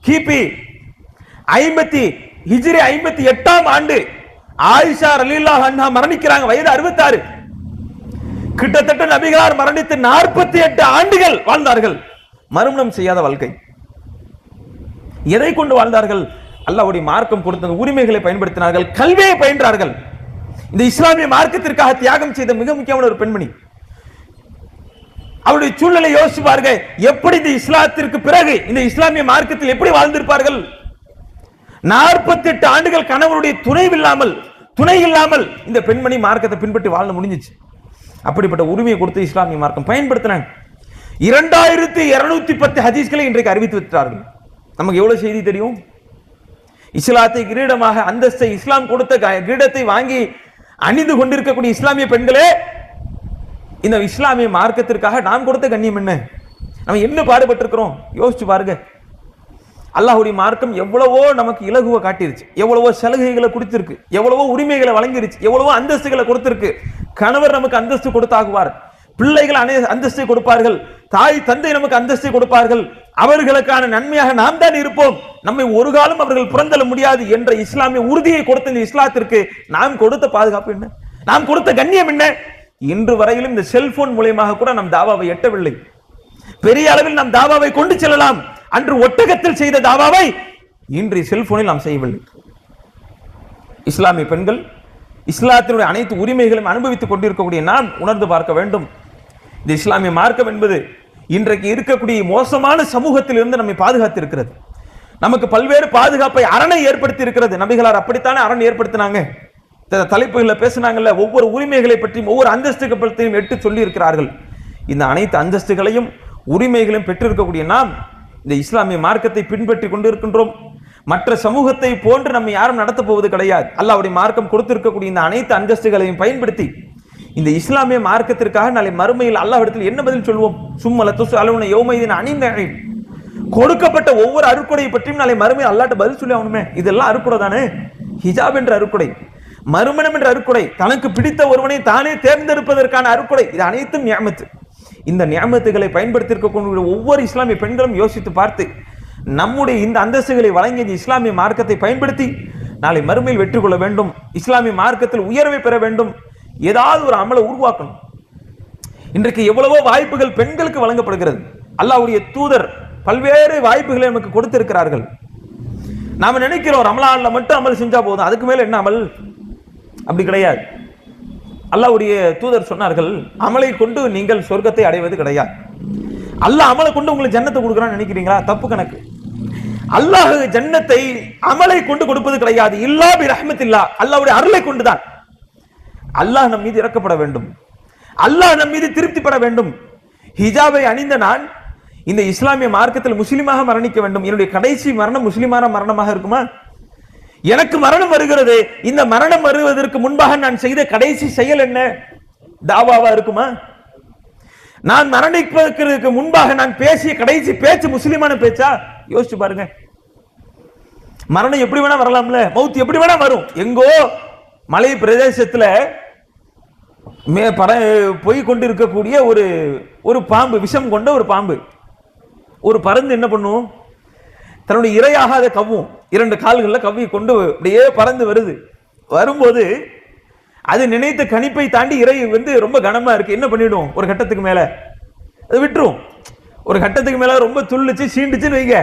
கிபி 58ஆம் ஆண்டு ஆயிஷா ரலியல்லாஹு அன்ஹா மரணிக்கிறாங்க. வயது 66. கிட்டத்தட்ட நபிகளார் மரணித்து 48 ஆண்டுகள் வாழ்ந்தார்கள். மறுமணம் செய்யாத வாழ்க்கை. எதை கொண்டு வாழ்ந்தார்கள்? அல்லாஹ்வுடைய மார்க்கம் கொடுத்த உரிமைகளை பயன்படுத்தினார்கள், கல்வியை பயின்றார்கள். இந்த இஸ்லாமிய மார்க்கத்திற்காக தியாகம் செய்த மிக முக்கியமான ஒரு பெண்மணி. அவருடைய சூழ்நிலை யோசிச்சு பாருங்க. எப்படி இந்த இஸ்லாத்திற்கு பிறகு இந்த இஸ்லாமிய மார்க்கத்தில் எப்படி வாழ்ந்திருப்பார்கள்? 48 ஆண்டுகள் கணவருடைய துணை இல்லாமல் இந்த பெண்மணி மார்க்கத்தை பின்பற்றி வாழ முடிஞ்சிச்சு. அப்படிப்பட்ட உரிமையை கொடுத்து இஸ்லாமிய மார்க்கம் பயன்படுத்தினாங்க. 2210 ஹதீஸ்களை இன்றைக்கு அறிவித்து விட்டார்கள். நமக்கு எவ்வளவு செய்தி தெரியும்? இஸ்லாத்தை கிரீடமாக அந்தஸ்தை இஸ்லாம் கொடுத்த கிரீடத்தை வாங்கி அணிந்து கொண்டிருக்கக்கூடிய இஸ்லாமிய பெண்களே, இந்த இஸ்லாமிய மார்க்கத்திற்காக நாம் கொடுத்த கண்ணியம் என்ன? நம்ம என்ன பாடுபட்டிருக்கிறோம் யோசிச்சு பாருங்க. அல்லாஹ்வுடைய மார்க்கம் எவ்வளவோ நமக்கு இலகுவ காட்டிருச்சு, எவ்வளவோ சலுகைகளை கொடுத்திருக்கு, எவ்வளவோ உரிமைகளை வழங்கிருச்சு, எவ்வளவோ அந்தஸ்துகளை கொடுத்திருக்கு. கணவர் நமக்கு அந்தஸ்து கொடுத்தாகுவார், பிள்ளைகள் அந்தஸ்தை கொடுப்பார்கள், தாய் தந்தை நமக்கு அந்தஸ்தை கொடுப்பார்கள். அவர்களுக்கான நன்மையாக நாம் தான் இருப்போம், நம்மை ஒரு காலம் அவர்கள் புறந்தள்ள முடியாது என்ற இஸ்லாமிய உறுதியை கொடுத்த இந்த இஸ்லாத்திற்கு நாம் கொடுத்த பாதுகாப்பு என்ன? நாம் கொடுத்த கண்ணியம் என்ன? இன்று வரையிலும் இந்த செல்போன் மூலமாக கூட நம் தாவாவை எட்டவில்லை. பெரிய அளவில் நாம் தாவாவை கொண்டு செல்லலாம். அன்று ஒட்டகத்தில் செய்த தாவாவை இன்று செல்போனில் நாம் செய்யவில்லை. இஸ்லாமிய பெண்கள் இஸ்லாத்தினுடைய அனைத்து உரிமைகளையும் அனுபவித்துக் கொண்டிருக்கக்கூடிய நாம் உணர்ந்து பார்க்க வேண்டும். இந்த இஸ்லாமிய மார்க்கம் என்பது இன்றைக்கு இருக்கக்கூடிய மோசமான சமூகத்தில் இருந்து நம்மை பாதுகாத்திருக்கிறது. நமக்கு பல்வேறு பாதுகாப்பை அரணை ஏற்படுத்தி இருக்கிறது. நபிகளார் அப்படித்தானே அரண் ஏற்படுத்தினாங்க. தலைப்புகளில் பேசினாங்கல்ல, ஒவ்வொரு உரிமைகளை பற்றியும் ஒவ்வொரு அந்தஸ்துகள் பற்றியும் எட்டு சொல்லி இருக்கிறார்கள். இந்த அனைத்து அந்தஸ்துகளையும் உரிமைகளையும் பெற்றிருக்கக்கூடிய நாம் இந்த இஸ்லாமிய மார்க்கத்தை பின்பற்றி கொண்டிருக்கின்றோம். மற்ற சமூகத்தை போன்று நம்ம யாரும் நடத்த போவது கிடையாது. அல்லாஹ்வுடைய மார்க்கம் கொடுத்திருக்கக்கூடிய இந்த அனைத்து அந்தஸ்துகளையும் பயன்படுத்தி இந்த இஸ்லாமிய மார்க்கத்திற்காக நாளை மறுமையில் அல்லாஹ்விடத்தில் என்ன பதில் சொல்வோம்? சும்மல துஸ்அலூன யௌமைதின் அனின் நஈம். கொடுக்கப்பட்ட ஒவ்வொரு அருக்குடையை பற்றியும் நாளை மறுமையில் அல்லாஹ்ட்ட பதில் சொல்லி ஆகணுமே. இதெல்லாம் அருக்குடை தானே. ஹிஜாப் என்ற அருக்குடை, மறுமணம் என்ற அருக்குடை, தனக்கு பிடித்த ஒருவனை தானே தேர்ந்தெடுப்பதற்கான அருக்குடை, இது அனைத்தும் நிஅமத். இந்த நிஅமத்துகளை பயன்படுத்தியிருக்கக்கூடிய ஒவ்வொரு இஸ்லாமிய பெண்களும் யோசித்து பார்த்து நம்முடைய இந்த அந்தஸ்துகளை வழங்கிய இந்த இஸ்லாமிய மார்க்கத்தை பயன்படுத்தி நாளை மறுமையில் வெற்றி கொள்ள வேண்டும். இஸ்லாமிய மார்க்கத்தில் உயர்வை பெற வேண்டும். ஏதாவது ஒரு அமலை உருவாக்கணும். இன்றைக்கு எவ்வளவோ வாய்ப்புகள் பெண்களுக்கு வழங்கப்படுகிறது. அல்லாஹ்வுடைய தூதர் பல்வேறு வாய்ப்புகளை நமக்கு கொடுத்திருக்கிறார்கள். நாம நினைக்கிறோம் ரமலான்ல மட்டும் அமல் செஞ்சா போதும், அதுக்கு மேல என்ன அமல்? அப்படி கிடையாது. அல்லாஹ்வுடைய தூதர் சொன்னார்கள், அமலை கொண்டு நீங்கள் சொர்க்கத்தை அடைவது கிடையாது. அல்லாஹ் அமலை கொண்டு உங்களுக்கு ஜன்னத்தை கொடுக்குறான்னு நினைக்கிறீங்களா? தப்பு கணக்கு. அல்லாஹ் ஜன்னத்தை அமலை கொண்டு கொடுப்பது கிடையாது. இல்லா பி ரஹ்மத்தில்லாஹ், அல்லாஹ்வுடைய அருளை கொண்டுதான். அல்லாஹ் நம் மீது இறக்கப்பட வேண்டும், அல்லாஹ் நம் மீது திருப்திப்பட வேண்டும். ஹிஜாபை அணிந்த நான் இந்த இஸ்லாமிய மார்க்கத்தில் முஸ்லிமாக மரணிக்க வேண்டும். என்னுடைய கடைசி மரணம் முஸ்லிமான மரணமாக இருக்குமா? எனக்கு மரணம் வருகிறது, இந்த மரணம் வருவதற்கு முன்பாக நான் செய்த கடைசி செயல் என்ன? தாவாவா இருக்குமா? நான் மரணிப்பதற்கு முன்பாக நான் பேசிய கடைசி பேச்சு முஸ்லிமான பேச்சா? யோசிச்சு பாருங்க. மரணம் எப்படி வேணா வரலாம்ல, மவுத் எப்படி வேணா வரும். எங்கோ மலை பிரதேசத்துல போய் கொண்டிருக்கக்கூடிய ஒரு பாம்பு, விஷம் கொண்ட ஒரு பாம்பு, ஒரு பருந்து என்ன பண்ணும்? தன்னுடைய இரையாக அதை கவ்வும், 2 கால்களில் கவ்வி கொண்டு அப்படியே பறந்து வரும்போது அது நினைத்த கணிப்பை தாண்டி இறை ரொம்ப கனமா இருக்கு. என்ன பண்ணிடும்? ஒரு கட்டத்துக்கு மேல அது விட்டுரும். ஒரு கட்டத்துக்கு மேல ரொம்ப துள்ளிச்சு சீண்டுச்சுன்னு வைங்க,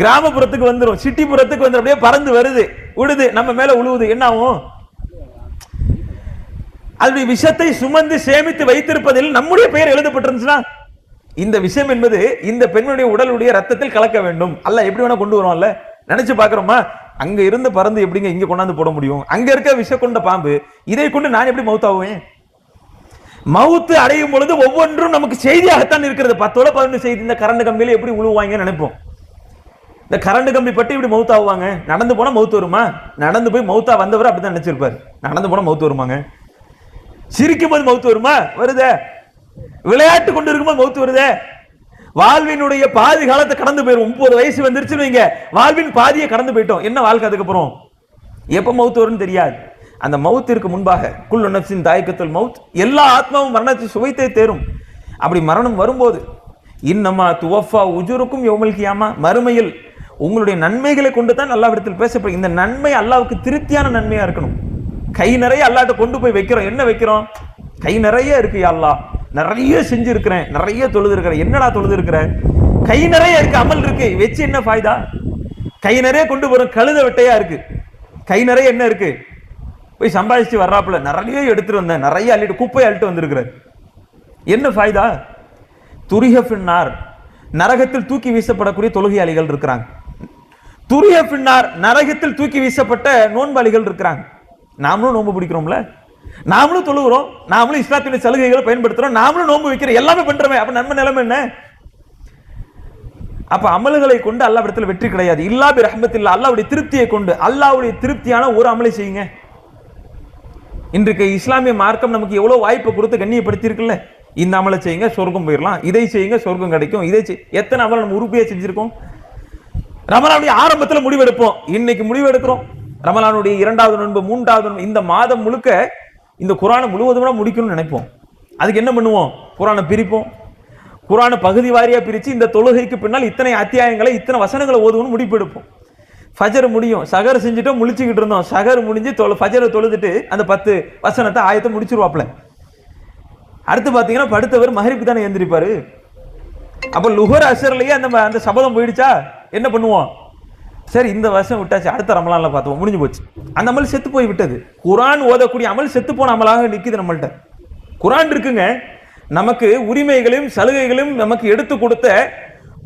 கிராமப்புறத்துக்கு வந்துடும், சிட்டிப்புறத்துக்கு வந்து அப்படியே பறந்து வருது, விடுது, நம்ம மேல உழுவுது. என்ன ஆகும்? அதனுடைய விஷத்தை சுமந்து சேமித்து வைத்திருப்பதில் நம்முடைய பெயர் எழுதப்பட்டிருந்துச்சுன்னா, இந்த விஷயம் என்பது இந்த பெண்ணுடைய உடலுடைய ரத்தத்தில் கலக்க வேண்டும். அல்லாஹ் எப்படி வேணா கொண்டு வருவான்ல. நினைச்சு பாக்குறோமா? அங்க இருந்து பறந்து எப்படிங்க இங்க கொண்டாந்து போட முடியும்? அங்க இருக்க விஷ கொண்ட பாம்பு, இதை கொண்டு நான் எப்படி மவுத்தாவேன்? மவுத்து அடையும் பொழுது ஒவ்வொன்றும் நமக்கு செய்தியாகத்தான் இருக்கிறது. 10ஓட 11 செய்தி. இந்த கரண்ட் கம்பியில எப்படி உழுவாங்கன்னு நினைப்போம். இந்த கரண்ட் கம்பி பட்டு இப்படி மவுத்தாவாங்க. நடந்து போனா மவுத்து வருமா? நடந்து போய் மவுத்தா வந்தவர் அப்படிதான் நினைச்சிருப்பாரு. நடந்து போனா மவுத்து வருமாங்க? சிரிக்கும் போது மவுத்து வருமா? வருதே. விளையாட்டு கொண்டு இருக்கும்போது மவுத்து வருதே. வாழ்வினுடைய பாதி காலத்தை கடந்து போயிடும். 30 வயசு வந்துருச்சுன்னு வைங்க, வாழ்வின் பாதியை கடந்து போயிட்டோம். என்ன வாழ்க்கை அதுக்கப்புறம்? எப்ப மவுத்து வரும்னு தெரியாது. அந்த மவுத்திற்கு முன்பாக குல்லு நஃப்ஸின் தாயிகத்துல் மவுத், எல்லா ஆத்மாவும் மரணத்தை சுவைத்தே தேரும். அப்படி மரணம் வரும்போது இன்னமா துவஃபா உஜுருக்கும் யௌமல் கியாமா, மறுமையில் உங்களுடைய நன்மைகளை கொண்டு தான் அல்லாஹ்விடத்தில் பேசப்படும். இந்த நன்மை அல்லாஹ்வுக்கு திருப்தியான நன்மையா இருக்கணும். கை நிறைய அல்லாஹ்ட்ட கொண்டு போய் வைக்கிறோம். என்ன வைக்கிறோம்? கை நிறைய இருக்கு யா அல்லாஹ், நிறைய செஞ்சிருக்கிறேன், நிறைய தொழுது இருக்கிறேன். என்னடா தொழுது இருக்கிற? கை நிறைய இருக்கு, அமல் இருக்கு, வச்சு என்ன ஃபாய்தா? கை நிறைய கொண்டு போறோம், கழுத வெட்டையா இருக்கு. கை நிறைய என்ன இருக்கு? போய் சம்பாதிச்சு வர்றாப்புல நிறைய எடுத்துட்டு வந்தேன், நிறைய அள்ளிட்டு குப்பையை அள்ளிட்டு வந்திருக்கிற. என்ன ஃபாய்தா? துரிஹ ஃபின்னார், நரகத்தில் தூக்கி வீசப்படக்கூடிய தொழுகையாளிகள் இருக்கிறாங்க. துரிஹ ஃபின்னார், நரகத்தில் தூக்கி வீசப்பட்ட நோன்பாளிகள் இருக்கிறாங்க. நாமளும் நோன்பு பிடிக்கிறோம்ல, நாமளும் தொழுகிறோம், நாமளும் இஸ்லாத்தினுடைய சலுகைகளை பயன்படுத்துறோம், நாமளும் நோன்பு வைக்கிறோம், எல்லாமே பண்றோமே. அப்ப நன்மை நிலைமை என்ன? அப்ப அமல்களை கொண்டு அல்லாஹ்விடத்தில் வெற்றி கிடையாது. இல்லா பி ரஹ்மத்தில்லா, அல்லாஹ்வுடைய திருப்தியை கொண்டு, அல்லாஹ்வுடைய திருப்தியான ஒரு அமலை செய்யுங்க. இன்றைக்கு இஸ்லாமிய மார்க்கம் நமக்கு எவ்வளவு வாய்ப்பை கொடுத்து கண்ணியப்படுத்தி இருக்குல்ல. இந்த அமலை செய்யுங்க சொர்க்கம் போயிடலாம், இதை செய்யுங்க சொர்க்கம் கிடைக்கும், இதை எத்தனை அமலை நம்ம உறுதியா செஞ்சிருக்கோம்? ரமலானுடைய ஆரம்பத்தில் முடிவெடுப்போம், இன்னைக்கு முடிவெடுக்கிறோம். ரமலானுடைய 2வது நோன்பு 3வது நோன்பு, இந்த மாதம் முழுக்க இந்த குர்ஆனை முழுவதும் முடிக்கணும்னு நினைப்போம். அதுக்கு என்ன பண்ணுவோம்? குர்ஆனை பிரிப்போம். குர்ஆனை பகுதி வாரியா பிரிச்சு இந்த தொழுகைக்கு பின்னால் இத்தனை அத்தியாயங்களை இத்தனை வசனங்களை ஓதுவோம்னு முடிப்பெடுப்போம். ஃபஜர் முடியும், சகர் செஞ்சுட்டோம், முழிச்சுக்கிட்டு இருந்தோம். சகர் முடிஞ்சு ஃபஜரை தொழுதுட்டு அந்த 10 வசனத்தை ஆயத்தை முடிச்சிருவாப்ல. அடுத்து பாத்தீங்கன்னா படுத்தவர் மஹ்ரிப் தானே எந்திரிப்பாரு. அப்ப லுஹர் அசர்லயே அந்த சபதம் போயிடுச்சா? என்ன பண்ணுவோம்? சரி இந்த வருஷம் விட்டாச்சு, அடுத்த ரமலான்ல பார்த்தோம், முடிஞ்சு போச்சு. அந்த அமல் செத்து போய் விட்டது. குர்ஆன் ஓதக்கூடிய அமல் செத்து போன அமலாக நிக்குது நம்மள்ட்ட. குர்ஆன் இருக்குங்க, நமக்கு உரிமைகளையும் சலுகைகளையும் நமக்கு எடுத்து கொடுத்த,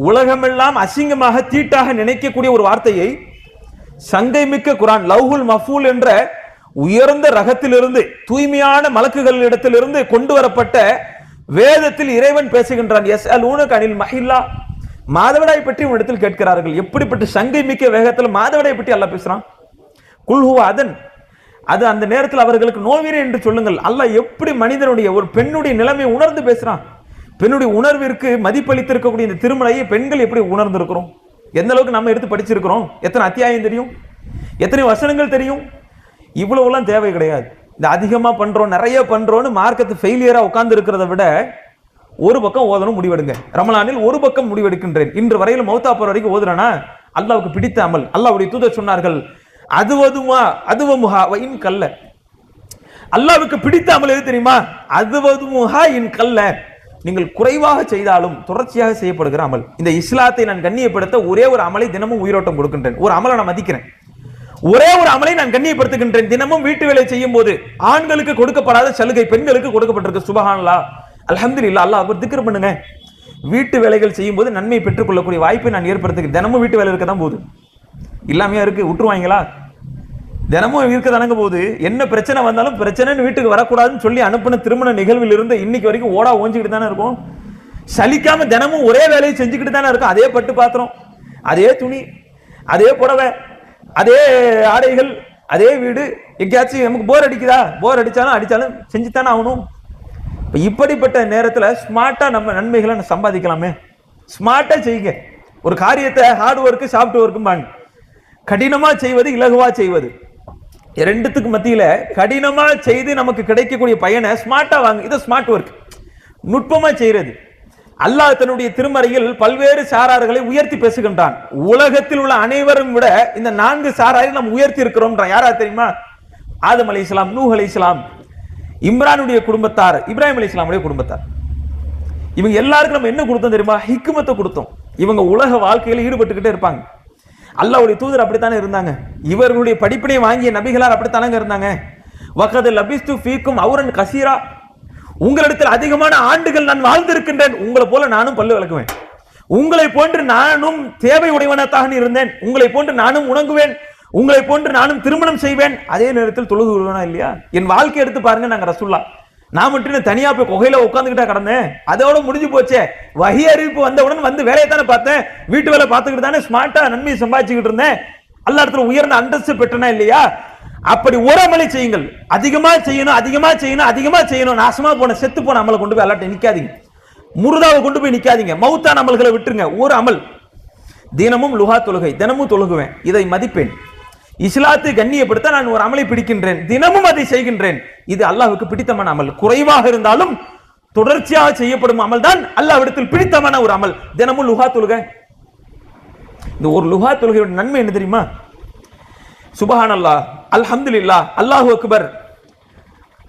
உலகமெல்லாம் அசிங்கமாக தீட்டாக நினைக்கக்கூடிய ஒரு வார்த்தையை சங்கை மிக்க குர்ஆன், லவ்ஹுல் மஃபூல் என்ற உயர்ந்த ரகத்திலிருந்து தூய்மையான மலக்குகளிடத்திலிருந்து கொண்டு வரப்பட்ட வேதத்தில் இறைவன் பேசுகின்றான். யஸ்அலூனக அனில் மஹில்லா, மாதவிடாய் பற்றி உன்னிடத்தில் கேட்கிறார்கள். எப்படிப்பட்ட சங்கை மிக்க வேகத்தில் மாதவிடாய் பற்றி அல்லாஹ் பேசுறான். குல் ஹுவ அதன், அது அந்த நேரத்தில் அவர்களுக்கு நோவினை என்று சொல்லுங்கள். அல்லாஹ் எப்படி மனிதனுடைய ஒரு பெண்ணுடைய நிலைமையை உணர்ந்து பேசுறான். பெண்ணுடைய உணர்விற்கு மதிப்பளித்திருக்கக்கூடிய இந்த திருமலையை பெண்கள் எப்படி உணர்ந்திருக்கிறோம்? எந்த அளவுக்கு நம்ம எடுத்து படிச்சிருக்கிறோம்? எத்தனை அத்தியாயம் தெரியும்? எத்தனை வசனங்கள் தெரியும்? இவ்வளவுலாம் தேவை கிடையாது. இந்த அதிகமா பண்றோம், நிறைய பண்றோம்னு மார்க்கத்து ஃபெயிலியரா உட்கார்ந்து இருக்கிறத விட ஒரு பக்கம் ஓதணும் முடிவெடுங்க. ரமலானில் ஒரு பக்கம் முடிவெடுக்கின்றேன். இன்று வரையில் மௌத்தா போற வரைக்கும் ஓதுறனா அல்லாஹ்வுக்கு பிடித்த அமல். அல்லாஹ்வுடைய தூதர் சொன்னார்கள், அதுவதுமா அதுவமுஹா இன் கல்ல. அல்லாஹ்வுக்கு பிடித்த அமல் எது தெரியுமா? அதுவதுமுஹா இன் கல்ல, நீங்கள் குறைவாக செய்தாலும் தொடர்ச்சியாக செய்யப்படுகிற அமல். இந்த இஸ்லாத்தை நான் கண்ணியப்படுத்த ஒரே ஒரு அமலை தினமும் உயிரோட்டம் கொடுக்கின்றேன். ஒரு அமலை நான் மதிக்கிறேன், ஒரே ஒரு அமலை நான் கண்ணியப்படுத்துகின்றேன். தினமும் வீட்டு வேலை செய்யும் போது ஆண்களுக்கு கொடுக்கப்படாத சலுகை பெண்களுக்கு கொடுக்கப்பட்டிருக்கு. சுபஹானல்லாஹ், அல்ஹம்துலில்லாஹ். அல்லாஹ் அக்பர், திக்ர் பண்ணுங்க. வீட்டு வேலைகள் செய்யும் போது நன்மை பெற்றுக் கொள்ளக்கூடிய வாய்ப்பை நான் ஏற்படுத்துகிறேன். தினமும் வீட்டு வேலை இருக்க தான் போகுது, இல்லாமையா இருக்கு? விட்டுருவாங்களா? தினமும் இருக்க தானங்க போகுது. என்ன பிரச்சனை வந்தாலும் பிரச்சனைன்னு வீட்டுக்கு வரக்கூடாதுன்னு சொல்லி அனுப்பின திருமண நிகழ்வில் இருந்து இன்னைக்கு வரைக்கும் ஓடா ஓஞ்சிக்கிட்டு தானே இருக்கும். சலிக்காம தினமும் ஒரே வேலையை செஞ்சுக்கிட்டு தானே இருக்கும். அதே பட்டு பாத்திரம், அதே துணி, அதே புடவை, அதே ஆடைகள், அதே வீடு. எங்கேயாச்சும் நமக்கு போர் அடிக்குதா? போர் அடிச்சாலும் செஞ்சுத்தானே ஆகணும். இப்படிப்பட்ட நேரத்தில் ஸ்மார்ட்டா நம்ம நன்மைகளை சம்பாதிக்கலாமே. ஸ்மார்ட்டா செய்யுங்க. ஒரு காரியத்தை ஹார்ட் ஒர்க்கு சாஃப்ட் ஒர்க்கும் பாங்க. கடினமா செய்வது இலகுவா செய்வது, ரெண்டுத்துக்கு மத்தியில கடினமா செய்து நமக்கு கிடைக்கக்கூடிய பயனை ஸ்மார்ட்டா வாங்க. இது ஸ்மார்ட் ஒர்க், நுட்பமா செய்யறது. அல்லாஹ் தன்னுடைய திருமறையில் பல்வேறு சாரார்களை உயர்த்தி பேசுகின்றான். உலகத்தில் உள்ள அனைவரும் விட இந்த 4 சாராரை நாம் உயர்த்தி இருக்கிறோம். யாரா தெரியுமா? ஆதம் அலைஹிஸ்ஸலாம், நூஹ் அலைஹிஸ்ஸலாம், இம்ரானுடைய குடும்பத்தார், இப்ராஹிம் அலைஹிஸ்ஸலாமுடைய குடும்பத்தார். இவங்க எல்லாருக்கும் நம்ம என்ன கொடுத்தோம் தெரியுமா? ஹிக்மத்தை கொடுத்தோம். இவங்க உலக வாழ்க்கையில் ஈடுபட்டுக்கிட்டே இருப்பாங்க. அல்லாஹ்வுடைய தூதர் அப்படித்தானே இருந்தாங்க. இவர்களுடைய படிப்பினை வாங்கிய நபிகளார் அப்படித்தானங்க இருந்தாங்க. வகத் லபிஸ்து ஃபீக்கும் அவுரன் கசீரா, உங்களிடத்தில் அதிகமான ஆண்டுகள் நான் வாழ்ந்திருக்கின்றேன். உங்களை போல நானும் பல்லு விளக்குவேன், உங்களை போன்று நானும் தேவை உடையவனாக இருந்தேன், உங்களை போன்று நானும் உணங்குவேன், உங்களை போன்று நானும் திருமணம் செய்வேன், அதே நேரத்தில் தொழுது விடுவேனா இல்லையா? என் வாழ்க்கை எடுத்து பாருங்க. நாங்க ரசூல்லா, நான் மட்டும் தனியா போய் குகையில உட்காந்துக்கிட்டா கடந்தேன், அதோட முடிஞ்சு போச்சே. வஹி அறிவிப்பு வந்தவுடன் வந்து வேலையை தானே பார்த்தேன், வீட்டு வேலை பார்த்துக்கிட்டு தானே ஸ்மார்ட்டா நன்மையை சம்பாதிச்சுக்கிட்டு இருந்தேன், அல்லா இடத்துல உயர்ந்த அந்தஸ்து பெற்றனா இல்லையா? அப்படி ஒரு அமலை செய்யுங்கள். அதிகமா செய்யணும், அதிகமா செய்யணும், அதிகமா செய்யணும். நாசமா போன செத்து போன அமலை கொண்டு போய் அல்லாட்ட நிக்காதீங்க, முருதாவை கொண்டு போய் நிக்காதீங்க, மௌத்தான அமல்களை விட்டுருங்க. ஒரு அமல், தினமும் லுஹா தொழுகை, தினமும் தொழுகுவேன், இதை மதிப்பேன். இஸ்லாத்தை கண்ணியப்படுத்த நான் ஒரு அமலை பிடிக்கின்றேன், தினமும் அதை செய்கின்றேன், இது அல்லாஹ்வுக்கு பிடித்தமான அமல். குறைவாக இருந்தாலும் தொடர்ச்சியாக செய்யப்படும் அமல் தான் அல்லாஹ்விடத்தில் பிடித்தமான ஒரு அமல். தினமும் லுஹா தொழுகை. இந்த ஒரு லுஹா தொழுகையோட நன்மை என்ன தெரியுமா? சுபஹானல்லாஹ், அல்ஹம்துலில்லாஹ், அல்லாஹு அக்பர்,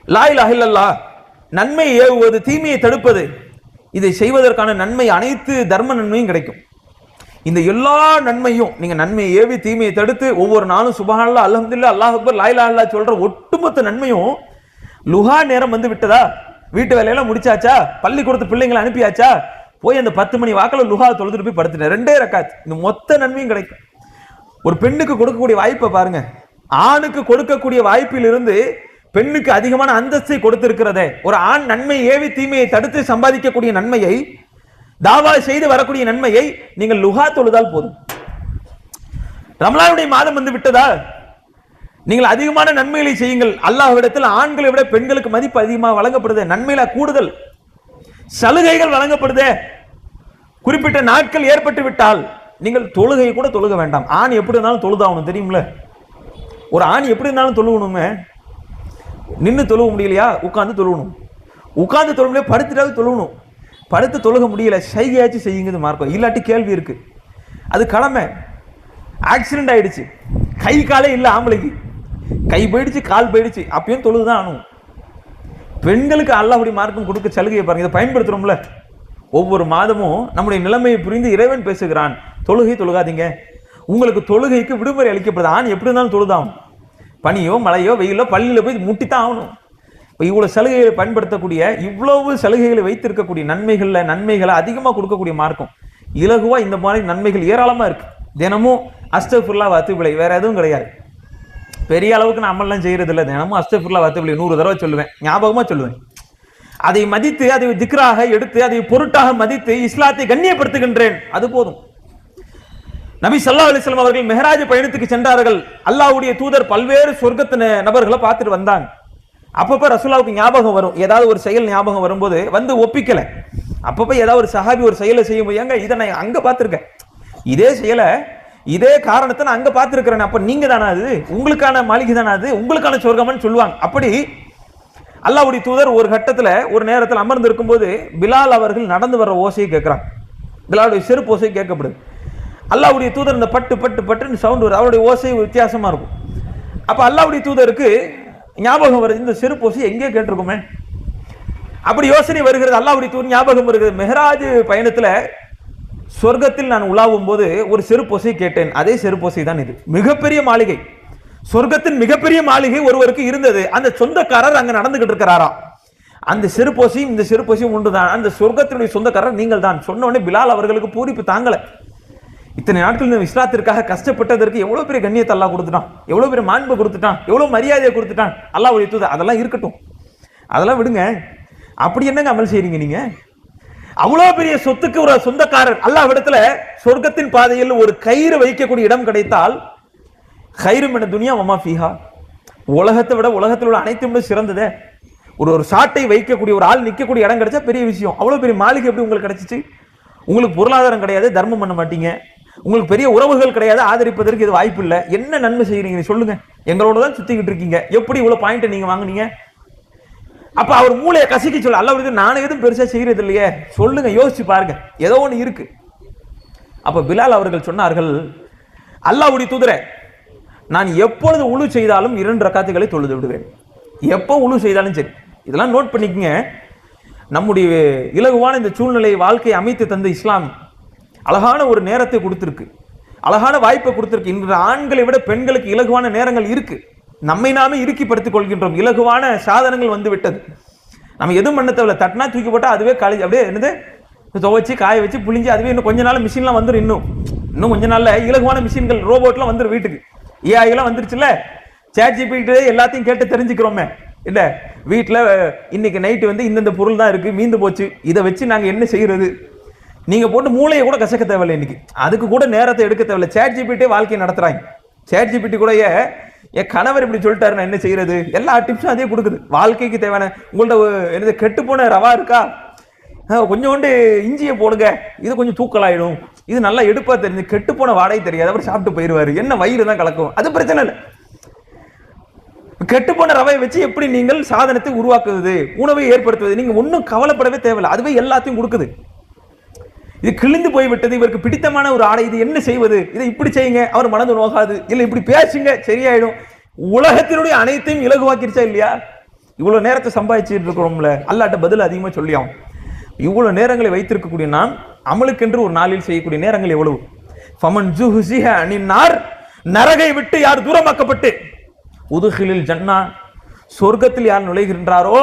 லா இலாஹ இல்லல்லாஹ். நன்மை ஏவுவது, தீமையை தடுப்பது, இதை செய்வதற்கான நன்மை அனைத்து தர்ம நன்மையும் கிடைக்கும். இந்த எல்லா நன்மையும் நீங்க நன்மையை ஏவி தீமையை தடுத்து ஒவ்வொரு நாளும் சுபஹானல்லாஹ், அல்ஹம்துலில்லாஹ், அல்லாஹ் அக்பர், லா இலாஹ இல்லல்லாஹ் சொல்ற ஒட்டுமொத்த நன்மையும் லுஹா நேரம் வந்து விட்டதா? வீட்டு வேலையெல்லாம் முடிச்சாச்சா? பள்ளிக்கூடத்து பிள்ளைங்களை அனுப்பியாச்சா? போய் அந்த 10 மணி வாக்கில் லுஹா தொழுதுட்டு போய் படுத்துட்டேன், 2 ரக்காத், இந்த மொத்த நன்மையும் கிடைக்கும். ஒரு பெண்ணுக்கு கொடுக்கக்கூடிய வாய்ப்பை பாருங்க. ஆணுக்கு கொடுக்கக்கூடிய வாய்ப்பில் இருந்து பெண்ணுக்கு அதிகமான அந்தஸ்தை கொடுத்திருக்கிறதே. ஒரு ஆண் நன்மை ஏவி தீமையை தடுத்து சம்பாதிக்கக்கூடிய நன்மையை, தாவா செய்து வரக்கூடிய நன்மையை நீங்கள் லுஹா தொழுதால் போதும். ரமலானுடைய மாதம் வந்து விட்டதா? நீங்கள் அதிகமான நன்மைகளை செய்யுங்கள். அல்லாஹ்விடத்தில் ஆண்களை விட பெண்களுக்கு மதிப்பு அதிகமாக வழங்கப்படுது, நன்மையில கூடுதல் சலுகைகள் வழங்கப்படுதே. குறிப்பிட்ட நாட்கள் ஏற்பட்டு விட்டால் நீங்கள் தொழுகை கூட தொழுக வேண்டாம். ஆண் எப்படி இருந்தாலும் தொழுதாகணும், தெரியுமில்ல? ஒரு ஆண் எப்படி இருந்தாலும் தொழுகணுங்க. நின்று தொழுக முடியலையா? உட்கார்ந்து தொழுகணும். உட்கார்ந்து தொழுக முடியல, படுத்துட்டாவது தொழுகணும். படுத்து தொழுக முடியல, சைகையாச்சும் செய்யுங்கிறது மார்க்கம். இல்லாட்டி கேள்வி இருக்கு, அது கடமை. ஆக்சிடென்ட் ஆயிடுச்சு, கை காலே இல்லை ஆம்பளைக்கு, கை போயிடுச்சு, கால் போயிடுச்சு, அப்பயும் தொழுதுதான் ஆகணும். பெண்களுக்கு அல்லாஹ்வுடைய மார்க்கம் கொடுக்க சலுகையை பாருங்க. இதை பயன்படுத்துறோம்ல. ஒவ்வொரு மாதமும் நம்முடைய நிலைமையை புரிந்து இறைவன் பேசுகிறான், தொழுகை தொழுகாதீங்க. உங்களுக்கு தொழுகைக்கு விடுமுறை அளிக்கப்படுது. ஆண் எப்படி இருந்தாலும் தொழுதாகும். பனியோ மழையோ வெயிலோ பள்ளியில் போய் முட்டித்தான் ஆகணும். இப்போ இவ்வளவு சலுகைகளை பயன்படுத்தக்கூடிய, இவ்வளவு சலுகைகளை வைத்திருக்கக்கூடிய நன்மைகளை அதிகமாக கொடுக்கக்கூடிய மார்க்கம். இலகுவா இந்த மாதிரி நன்மைகள் ஏராளமா இருக்கு. தினமும் அஸ்தக்ஃபிருல்லாஹ் வஅத்தூபு இலைஹ், வேற எதுவும் கிடையாது. பெரிய அளவுக்கு நான் அமல்லாம் செய்யறது இல்லை. தினமும் அஸ்தக்ஃபிருல்லாஹ் வஅத்தூபு இலைஹ் 100 தடவை சொல்லுவேன், ஞாபகமா சொல்லுவேன். அதை மதித்து, அதை திக்ராக எடுத்து, அதை பொருட்டாக மதித்து இஸ்லாத்தை கண்ணியப்படுத்துகின்றேன், அது போதும். நபி ஸல்லல்லாஹு அலைஹி வஸல்லம் அவர்கள் மெஹராஜ் பயணத்துக்கு சென்றார்கள். அல்லாஹ்வுடைய தூதர் பல்வேறு சொர்க்கத்து நபர்களை பார்த்துட்டு வந்தாங்க. அப்பப்ப ரசூலுல்லாஹ்வுக்கு ஞாபகம் வரும், ஏதாவது ஒரு செயல் ஞாபகம் வரும்போது வந்து ஒப்பிக்கல. அப்பப்ப ஏதாவது ஒரு சஹாபி ஒரு செயலை செய்யும்போது, ஏங்க இதை நான் அங்க பார்த்திருக்கேன், இதே செயலை இதே காரணத்தை நான் அங்க பார்த்திருக்கிறேன், அப்ப நீங்க தானே அது, உங்களுக்கான மாளிகை தானே அது, உங்களுக்கான சொர்க்கம்னு சொல்லுவாங்க. அப்படி அல்லாஹ்வுடைய தூதர் ஒரு கட்டத்துல ஒரு நேரத்தில் அமர்ந்து இருக்கும்போது பிலால் அவர்கள் நடந்து வர்ற ஓசையை கேட்கிறாங்க. பிலாலுடைய செருப்பு ஓசை கேட்கப்படுது. அல்லாஹ்வுடைய தூதர் இந்த பட்டு பட்டு பட்டுன்னு சவுண்ட் வரும், அவருடைய ஓசை வித்தியாசமா இருக்கும். அப்ப அல்லாஹ்வுடைய தூதருக்கு ஞாபகம் வருது, இந்த செருப்பு ஓசை எங்கே கேட்டிருக்குமே. அப்படி யோசனை வருகிறது, அல்லாஹ்வுடைய தூதர் ஞாபகம் வருகிறது, மெஹராஜ் பயணத்துல சொர்க்கத்தில் நான் உலாவும் போது ஒரு செருப்போசை கேட்டேன், அதே செருப்போசை தான் இது. மிகப்பெரிய மாளிகை, சொர்க்கத்தின் மிகப்பெரிய மாளிகை ஒருவருக்கு இருந்தது. அந்த சொந்தக்காரர் அங்க நடந்துகிட்டு இருக்கிறாரா, அந்த செருப்போசையும் இந்த செருப்போசையும் உண்டுதான், அந்த சொர்க்கத்தினுடைய சொந்தக்காரர் நீங்கள் தான். சொன்ன உடனே பிலால் அவர்களுக்கு பூரிப்பு தாங்கல. இத்தனை நாட்கள் இந்த இஸ்லாத்திற்காக கஷ்டப்பட்டதற்கு எவ்வளவு பெரிய கண்ணியத்தை அல்லாஹ் கொடுத்துட்டான், எவ்வளவு பெரிய மாண்பை கொடுத்துட்டான், எவ்வளவு மரியாதையை கொடுத்துட்டான். அல்லாஹ்வுடைய தூதர் அதெல்லாம் இருக்கட்டும், அதெல்லாம் விடுங்க, அப்படி என்னங்க அமல் செய்றீங்க நீங்க? அவ்வளவு பெரிய சொத்துக்கு ஒரு சொந்தக்காரர். அல்லாஹ்விடத்துல சொர்க்கத்தின் பாதையில் ஒரு கயிறு வைக்கக்கூடிய இடம் கிடைத்தால், கைரு மின துனியா வமா ஃபீஹா, உலகத்தை விட உலகத்தில் உள்ள அனைத்தும் விட சிறந்ததே. ஒரு சாட்டை வைக்கக்கூடிய ஒரு ஆள் நிற்கக்கூடிய இடம் கிடைச்சா பெரிய விஷயம். அவ்வளவு பெரிய மாளிகை எப்படி உங்களுக்கு கிடைச்சிச்சு? உங்களுக்கு பொருளாதாரம் கிடையாது, தர்மம் பண்ண மாட்டீங்க, உங்களுக்கு பெரிய உறவுகள் கிடையாது, ஆதரிப்பதற்கு இது வாய்ப்பு இல்லை, என்ன நன்மை செய்யறீங்க சொல்லுங்க? எங்களோட தான் சுத்திக்கிட்டு இருக்கீங்க, எப்படி இவ்வளவு பாயிண்ட் நீங்க வாங்குனீங்க? அப்ப அவர் மூளையை கசிக்க சொல்ல, அல்லாஹ் நானே எதுவும் பெருசா செய்யறது இல்லையே, சொல்லுங்க, யோசிச்சு பாருங்க, ஏதோ ஒண்ணு இருக்கு. அப்ப பிலால் அவர்கள் சொன்னார்கள், அல்லாஹ்வுடைய தூதரே, நான் எப்பொழுது உழு செய்தாலும் 2 ரக்காத்துகளை தொழுது விடுவேன், எப்போ உழு செய்தாலும் சரி. இதெல்லாம் நோட் பண்ணிக்கங்க. நம்முடைய இலகுவான இந்த சூழ்நிலை வாழ்க்கையை அமைத்து தந்த இஸ்லாம் அழகான ஒரு நேரத்தை கொடுத்திருக்கு, அழகான வாய்ப்பை கொடுத்திருக்கு. இன்று ஆண்களை விட பெண்களுக்கு இலகுவான நேரங்கள் இருக்கு. நம்மை நாமே இறுக்கிப்படுத்திக் கொள்கின்றோம். இலகுவான சாதனங்கள் வந்து விட்டது. நம்ம எதுவும் பண்ண தேவையில்ல, தட்டினா தூக்கி போட்டா அதுவே காலேஜ் அப்படியே என்னது துவைச்சு காய வச்சு புளிஞ்சு அதுவே இன்னும் கொஞ்ச நாள் மிஷின்லாம் வந்துடும். இன்னும் கொஞ்ச நாள்ல இலகுவான மிஷின்கள் ரோபோட்லாம் வந்துடும் வீட்டுக்கு. ஏஐ எல்லாம் வந்துருச்சுல்ல, சாட் ஜிபிடி எல்லாத்தையும் கேட்டு தெரிஞ்சுக்கிறோமே இல்ல. வீட்டுல இன்னைக்கு நைட்டு வந்து இந்த பொருள் தான் இருக்கு, மீந்து போச்சு, இதை வச்சு நாங்க என்ன செய்யறது? நீங்க போட்டு மூளையை கூட கசக்க தேவையில்லை, இன்னைக்கு அதுக்கு கூட நேரத்தை எடுக்க தேவையில்லை. சாட் ஜிபிடி வாழ்க்கையை நடத்துறாங்க. சாட் ஜிபிடி கூட என் கணவர் இப்படி சொல்லிட்டாரு, நான் என்ன செய்யறது, எல்லா டிப்ஸும் அதே கொடுக்குது. வாழ்க்கைக்கு தேவையான உங்கள்ட்ட கெட்டு போன ரவா இருக்கா, கொஞ்சோண்டு இஞ்சியை போடுங்க, இது கொஞ்சம் தூக்கலாயிடும், இது நல்லா எடுப்பா தெரிஞ்சு, கெட்டு போன வாடகை தெரியாது, அவர் சாப்பிட்டு போயிடுவாரு, என்ன வயிறு தான் கலக்கும், அது பிரச்சனை இல்லை. கெட்டு போன ரவையை வச்சு எப்படி நீங்கள் சாதனத்தை உருவாக்குவது, உணவை ஏற்படுத்துவது, நீங்க ஒன்றும் கவலைப்படவே தேவையில்லை, அதுவே எல்லாத்தையும் கொடுக்குது. இது கிழிந்து போய்விட்டது, இவருக்கு பிடித்தமான ஒரு ஆடை, இது என்ன செய்வது, இதை இப்படி செய்யுங்க, அவர் மனது நோகாது, இல்லை இப்படி பேசுங்க சரியாயிடும். உலகத்தினுடைய அனைத்தையும் இலகுவாக்கிருச்சா இல்லையா? இவ்வளவு நேரத்தை சம்பாதிச்சுட்டு இருக்கிறோம்ல, அல்லாட்ட பதில் அதிகமா சொல்லியாகும். இவ்வளவு நேரங்களை வைத்திருக்கக்கூடிய நாம் அமலுக்கென்று ஒரு நாளில் செய்யக்கூடிய நேரங்கள் எவ்வளவு? ஃபமன் ஜுஹ்ஸிஹ அனின்னார், நரகை விட்டு யார் தூரமாக்கப்பட்டு உதுஹிலில் ஜன்னா, சொர்க்கத்தில் யார் நுழைகின்றாரோ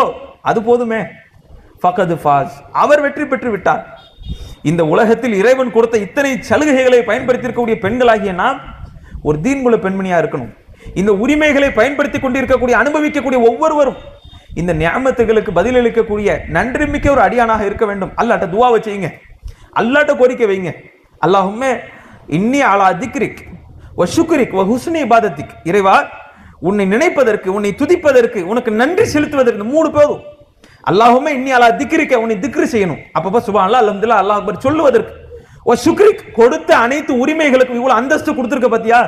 அது போதுமே, ஃபகது ஃபாஸ், அவர் வெற்றி பெற்று விட்டார். இந்த உலகத்தில் இறைவன் கொடுத்த இத்தனை சலுகைகளை பயன்படுத்தியிருக்கக்கூடிய பெண்களாகிய நாம் ஒரு தீன்குல பெண்மணியா இருக்கணும். இந்த உரிமைகளை பயன்படுத்தி கொண்டிருக்கக்கூடிய அனுபவிக்கக்கூடிய ஒவ்வொருவரும் இந்த நியாமத்துகளுக்கு பதிலளிக்கக்கூடிய நன்றிமிக்க ஒரு அடியானாக இருக்க வேண்டும். அல்லாட்ட துஆவை செய்யுங்க, அல்லாட்ட கோரிக்கை வைங்க. அல்லாஹும்மே இன்னி அலா திக்ரிக் வ ஷுக்ரிக் வ ஹுஸ்னி இபாதத்திக், இறைவா உன்னை நினைப்பதற்கு, உன்னை துதிப்பதற்கு, உனக்கு நன்றி செலுத்துவதற்கு 3 போதும். அல்லாஹுமே இன்னி அலா திக்ரிக்க, உன்னை திக்ரு செய்யணும், அப்பப்ப சுப்ஹானல்லாஹ் அல்ஹம்துலில்லாஹ் அல்லாஹ் அக்பர் சொல்லுவதற்கு. வ ஷுக்ரிக், கொடுத்த அனைத்து உரிமைகளுக்கும் இவ்வளவு அந்தஸ்து கொடுத்திருக்க பாத்தியா,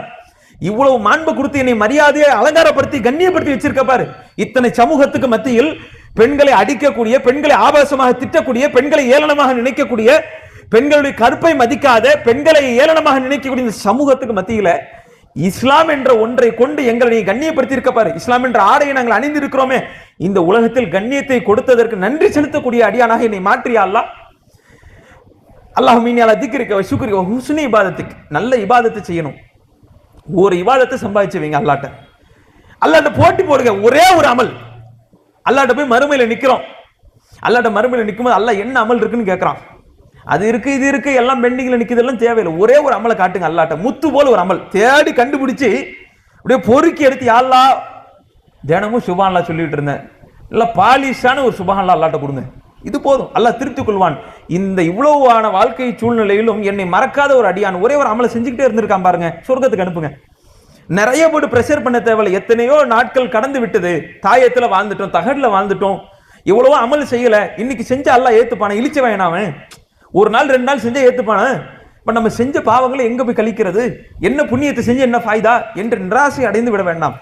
இவ்வளவு மாண்பு கொடுத்து என்னை மரியாதையை அலங்காரப்படுத்தி கண்ணியப்படுத்தி வச்சிருக்க பாரு. இத்தனை சமூகத்துக்கு மத்தியில் பெண்களை அடிக்கக்கூடிய, பெண்களை ஆபாசமாக திட்டக்கூடிய, பெண்களை ஏளனமாக நினைக்கக்கூடிய, பெண்களுடைய கற்பை மதிக்காத, பெண்களை ஏளனமாக நினைக்கக்கூடிய இந்த சமூகத்துக்கு மத்தியில இஸ்லாம் என்ற ஒன்றை கொண்டு எங்களை கண்ணியப்படுத்தி இருக்க பாரு. இஸ்லாம் என்ற ஆடையை நாங்கள் அணிந்திருக்கிறோமே, இந்த உலகத்தில் கண்ணியத்தை கொடுத்ததற்கு நன்றி செலுத்தக்கூடிய அடியானாக என்னை மாற்றியா அல்லாஹ். அல்லாஹ் மீனியால திக்ரிக்க வ ஷுக்ரிக வ ஹுஸ்னி இபாதத்திக், நல்ல இபாதத்தை செய்யணும். ஒரு இபாதத்தை சம்பாதிச்சு வைங்க அல்லாட்ட. அல்லாட்ட போட்டி போடுங்க, ஒரே ஒரு அமல். அல்லாட்ட போய் மறுமையில நிக்கிறோம், அல்லாட்ட மறுமையில நிக்கும்போது அல்லாஹ் என்ன அமல் இருக்குன்னு கேட்கறான். அது இருக்கு இது இருக்கு எல்லாம் பெண்டிங்ல நிக்குது, எல்லாம் தேவையில்லை, ஒரே ஒரு அமலை காட்டுங்க அல்லாட்ட. முத்து போல ஒரு அமல் தேடி கண்டுபிடிச்சு அப்படியே பொறுக்கி எடுத்து, யா அல்லாஹ் தினமும் சுப்ஹானல்லாஹ் சொல்லிட்டு இருந்தேன், இல்ல பாலிஷான ஒரு சுப்ஹானல்லாஹ் அல்லாட்ட கொடுங்க, இது போதும், அல்லாஹ் திருப்தி கொள்வான். இந்த இவ்வளவான வாழ்க்கை சூழ்நிலையிலும் என்னை மறக்காத ஒரு அடியான் ஒரே ஒரு அமலை செஞ்சுக்கிட்டே இருந்திருக்கான் பாருங்க, சொர்க்கத்துக்கு அனுப்புங்க. நிறைய போட்டு பிரஷர் பண்ண தேவையில்லை. எத்தனையோ நாட்கள் கடந்து விட்டது, தாயத்துல வாழ்ந்துட்டோம், தகடுல வாழ்ந்துட்டோம், இவ்வளவோ அமல் செய்யல, இன்னைக்கு செஞ்ச அல்லாஹ் ஏத்துப்பான, இழிச்ச வேணாவன், ஒரு நாள் 2 நாள் செஞ்சா ஏத்துப்பான. இப்ப நம்ம செஞ்ச பாவங்களை எங்க போய் கழிக்கிறது, என்ன புண்ணியத்தை செஞ்சு என்ன ஃபாய்தா என்று நிராசை அடைந்து விட வேண்டாம்.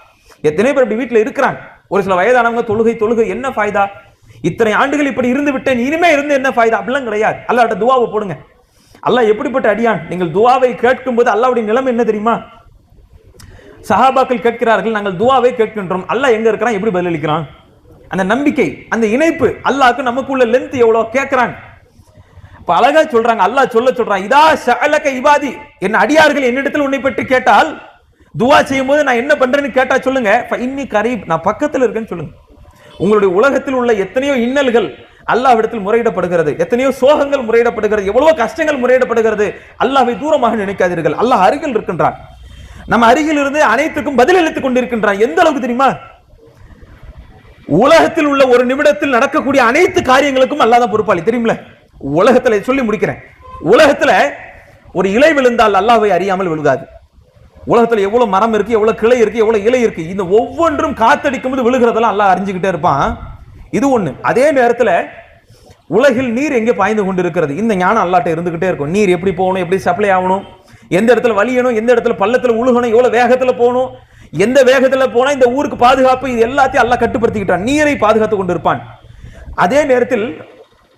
எத்தனை பேர் இப்படி வீட்டுல இருக்கிறாங்க, ஒரு சில வயதானவங்க தொழுகை தொழுகை என்ன ஃபாய்தா, இத்தனை ஆண்டுகள் இப்படி இருந்து விட்டேன், இனிமே இருந்து என்ன ஃபாய்தா, அப்படிலாம் கிடையாது. அல்லாஹ்ட்ட துஆவை போடுங்க. அல்லாஹ் எப்படிப்பட்ட அடியான், நீங்கள் துஆவை கேட்கும் போது அல்லாஹ்வுடைய நிலைமை என்ன தெரியுமா? சஹாபாக்கள் கேட்கிறார்கள், நாங்கள் துஆவை கேட்கின்றோம், அல்லாஹ் எங்க இருக்கிறான், எப்படி பதிலளிக்கிறான், அந்த நம்பிக்கை, அந்த இணைப்பு, அல்லாஹ்க்கு நமக்குள்ள லென்த் எவ்வளவு கேட்கிறான். இப்ப அழகா சொல்றாங்க, அல்லாஹ் சொல்றான், இதா ஸஅலக இபாதி, என் அடியார்கள் என்னிடத்தில் உன்னை பற்றி கேட்டால், துஆ செய்யும் போது நான் என்ன பண்றேன்னு கேட்டா சொல்லுங்க, இன்னி கரீப், நான் பக்கத்துல இருக்கேன்னு சொல்லுங்க. உங்களுடைய உலகத்தில் உள்ள எத்தனையோ இன்னல்கள் அல்லாஹ்விடத்தில் முறையிடப்படுகிறது, எத்தனையோ சோகங்கள் முறையிடப்படுகிறது, எவ்வளவோ கஷ்டங்கள் முறையிடப்படுகிறது, அல்லாஹ்வை தூரமாக நினைக்காதீர்கள், அல்லாஹ் அருகில் இருக்கின்றான், நம்ம அருகில் இருந்து அனைத்துக்கும் பதிலளித்துக் கொண்டிருக்கின்றான். எந்த அளவுக்கு தெரியுமா? உலகத்தில் உள்ள ஒரு நிமிடத்தில் நடக்கக்கூடிய அனைத்து காரியங்களுக்கும் அல்லாஹ் தான் பொறுப்பாளி, தெரியுமில்ல? உலகத்துல சொல்லி முடிக்கிறேன், உலகத்துல ஒரு இலை விழுந்தால் அல்லாஹ்வை அறியாமல் விழுகாது. உலகத்துல எவ்வளவு மரம் இருக்கு, எவ்வளவு கிளை இருக்கு, எவ்வளவு இலை இருக்கு, இந்த ஒவ்வொன்றும் காத்தடிக்கும் போது விழுகிறதெல்லாம் அல்லாஹ் அறிஞ்சுக்கிட்டே இருப்பான். இது ஒண்ணு. அதே நேரத்துல உலகில் நீர் எங்கே பாய்ந்து கொண்டு இருக்கிறது, இந்த ஞானம் அல்லாஹ்ட்ட இருந்துகிட்டே இருக்கும். நீர் எப்படி போகணும், எப்படி சப்ளை ஆகணும், எந்த இடத்துல வலியணும், எந்த இடத்துல பள்ளத்துல உழுகணும், எவ்வளவு வேகத்துல போகணும், எந்த வேகத்துல போனா இந்த ஊருக்கு பாதுகாப்பு, இது எல்லாத்தையும் அல்லாஹ் கட்டுப்படுத்திக்கிட்டான், நீரை பாதுகாத்து கொண்டிருப்பான். அதே நேரத்தில்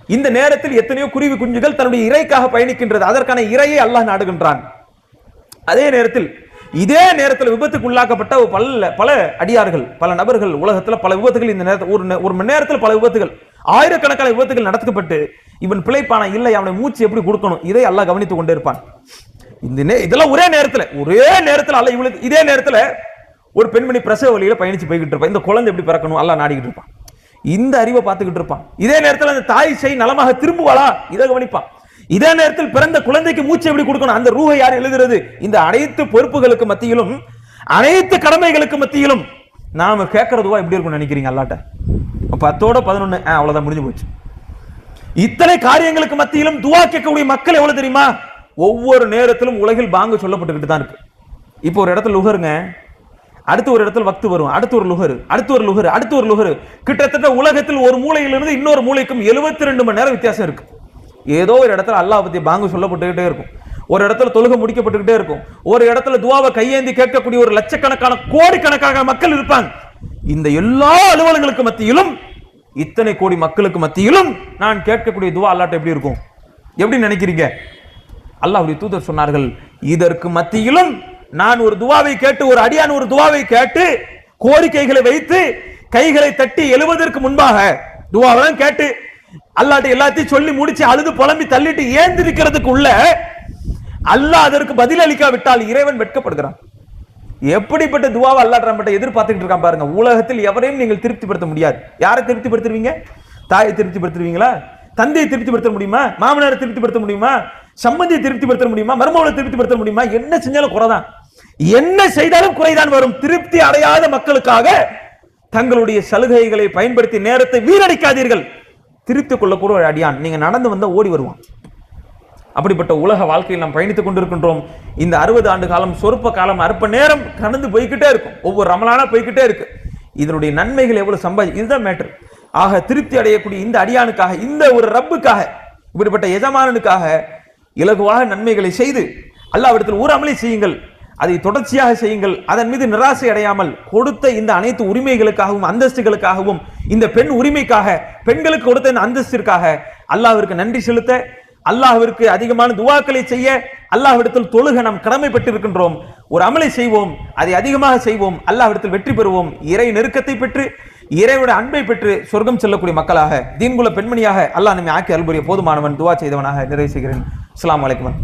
இந்த நேரத்தில் எத்தனையோ குருவி குஞ்சுகள் தன்னுடைய இறைக்காக பயணிக்கின்றது, அதற்கான இறையை அல்லாஹ் நாடுகின்றான். அதே நேரத்தில் இதே நேரத்தில் விபத்துக்கு உள்ளாக்கப்பட்ட பல அடியார்கள், பல நபர்கள், உலகத்தில் பல விபத்துகள், இந்த நேரத்தில் ஒரு மணி நேரத்தில் பல விபத்துகள், ஆயிரக்கணக்கான விபத்துகள் நடத்தப்பட்டு இவன் பிழைப்பான இல்லை, அவனை மூச்சு எப்படி கொடுக்கணும், இதை அல்லாஹ் கவனித்துக் கொண்டே இருப்பான். இதெல்லாம் ஒரே நேரத்தில் அல்லாஹ் இவளுக்கு, இதே நேரத்தில் ஒரு பெண்மணி பிரசவ வழியில பயணிச்சு போய்கிட்டு இருப்பான், இந்த குழந்தை எப்படி பிறக்கணும் அல்லாஹ் நாடிக்கிட்டு இருப்பான், இந்த அறிவை பார்த்துக்கிட்டு இருப்பான். இதே நேரத்தில் அந்த தாய் செய் நலமாக திரும்புவாளா, இதை கவனிப்பான். இதே நேரத்தில் பிறந்த குழந்தைக்கு மூச்சு எப்படி கொடுக்கணும், அந்த ரூஹை யார் எழுதுறது, இந்த அனைத்து பொறுப்புகளுக்கு மத்தியிலும் அனைத்து கடமைகளுக்கு மத்தியிலும் நாம கேட்கிற துவா எப்படி இருக்கும்னு நினைக்கிறீங்க அல்லாட்ட? 10ஓட 11 அவ்வளவுதான், முடிஞ்சு போச்சு. இத்தனை காரியங்களுக்கு மத்தியிலும் துவா கேட்கக்கூடிய மக்கள் எவ்வளவு தெரியுமா? ஒவ்வொரு நேரத்திலும் உலகில் பாங்கு சொல்லப்பட்டுக்கிட்டு தான் இருக்கு. இப்போ ஒரு இடத்துல லுகருங்க, அடுத்து ஒரு இடத்துல வக்து வரும், அடுத்து ஒரு லுகரு, அடுத்து ஒரு லுகரு, அடுத்து ஒரு லுகரு. கிட்டத்தட்ட உலகத்தில் ஒரு மூலையிலிருந்து இன்னொரு மூலைக்கும் 72 மணி நேரம் வித்தியாசம் இருக்கு. ஏதோ ஒரு இடத்துல அல்லாஹ் பத்தி பாங்கு சொல்லப்பட்டுக்கிட்டே இருக்கும், ஒரு இடத்துல தொழுகை முடிக்கப்பட்டுக்கிட்டே இருக்கும், ஒரு இடத்துல துவாவை கையேந்தி கேட்கக்கூடிய ஒரு லட்சக்கணக்கான கோடிக்கணக்கான மக்கள் இருப்பாங்க. இந்த எல்லா அலுவலங்களுக்கு மத்தியிலும், இத்தனை கோடி மக்களுக்கு மத்தியிலும் நான் கேட்கக்கூடிய துவா அல்லாஹ்ட்ட எப்படி இருக்கும்? எப்படி நினைக்கிறீங்க? அல்லாஹ்வுடைய தூதர் சொன்னார்கள், இதற்கு மத்தியிலும் நான் ஒரு துவாவை கேட்டு, ஒரு அடியான் ஒரு துவாவை கேட்டு, கோரிக்கைகளை வைத்து கைகளை தட்டி எழுவதற்கு முன்பாக துவாவெல்லாம் கேட்டு அல்லாஹ்ட்ட எல்லாத்தையும் சொல்லி முடிச்சு அழுது புலம்பி தள்ளிட்டு ஏந்திருக்கிறதுக்கு உள்ள அல்லாஹ் அதற்கு பதில் அளிக்காவிட்டால் இறைவன் வெட்கப்படுகிறான். எப்படிப்பட்ட துவாவை அல்லாஹ் நம்மகிட்ட எதிர்பார்த்துட்டு இருக்கான் பாருங்க. உலகத்தில் எவரையும் நீங்கள் திருப்திப்படுத்த முடியாது. யாரை திருப்திப்படுத்துவீங்க? தாயை திருப்திப்படுத்துவீங்களா? தந்தையை திருப்திப்படுத்த முடியுமா? மாமனாரை திருப்திப்படுத்த முடியுமா? சம்பந்தியை திருப்திப்படுத்த முடியுமா? மருமகளை திருப்திப்படுத்த முடியுமா? என்ன செஞ்சாலும் குறைதான், என்ன செய்தாலும் குறைதான் வரும். திருப்தி அடையாத மக்களுக்காக தங்களுடைய சலுகைகளை பயன்படுத்தி நேரத்தை வீணடிக்காதீர்கள். திருப்தி கொள்ளக்கூட ஒரு அடியான் நீங்க நடந்து வந்தா ஓடி வருவான். அப்படிப்பட்ட உலக வாழ்க்கையில் நாம் பயணித்துக் கொண்டிருக்கின்றோம். இந்த 60 ஆண்டு காலம், சொற்ப காலம், அற்ப நேரம் கடந்து போய்கிட்டே இருக்கும். ஒவ்வொரு ரமலானா போய்கிட்டே இருக்கு. இதனுடைய நன்மைகள் எவ்வளவு இதுதான் மேட்டர். ஆக திருப்தி அடையக்கூடிய இந்த அடியானுக்காக, இந்த ஒரு ரப்புக்காக, இப்படிப்பட்ட எஜமானனுக்காக இலகுவாக நன்மைகளை செய்து அல்லாஹ்விடத்தில் ஒரு அமலை செய்யுங்கள், அதை தொடர்ச்சியாக செய்யுங்கள். அதன் மீது நிராசை அடையாமல் கொடுத்த இந்த அனைத்து உரிமைகளுக்காகவும் அந்தஸ்துகளுக்காகவும், இந்த பெண் உரிமைக்காக, பெண்களுக்கு கொடுத்த இந்த அந்தஸ்திற்காக அல்லாஹ்விற்கு நன்றி செலுத்த, அல்லாஹ்விற்கு அதிகமான துவாக்களை செய்ய, அல்லாஹ்விடத்தில் தொழுக நாம் கடமைப்பட்டிருக்கின்றோம். ஒரு அமலை செய்வோம், அதை அதிகமாக செய்வோம், அல்லாஹ்விடத்தில் வெற்றி பெறுவோம். இறை நெருக்கத்தை பெற்று, இறைவனுடைய அன்பை பெற்று சொர்க்கம் செல்லக்கூடிய மக்களாக, தீன்குல பெண்மணியாக அல்லாஹ் நம்மை ஆக்கி அருள்புரிய போதுமானவன். துவா செய்தவனாக நிறைவு செய்கிறேன். அஸ்ஸலாமு அலைக்கும்.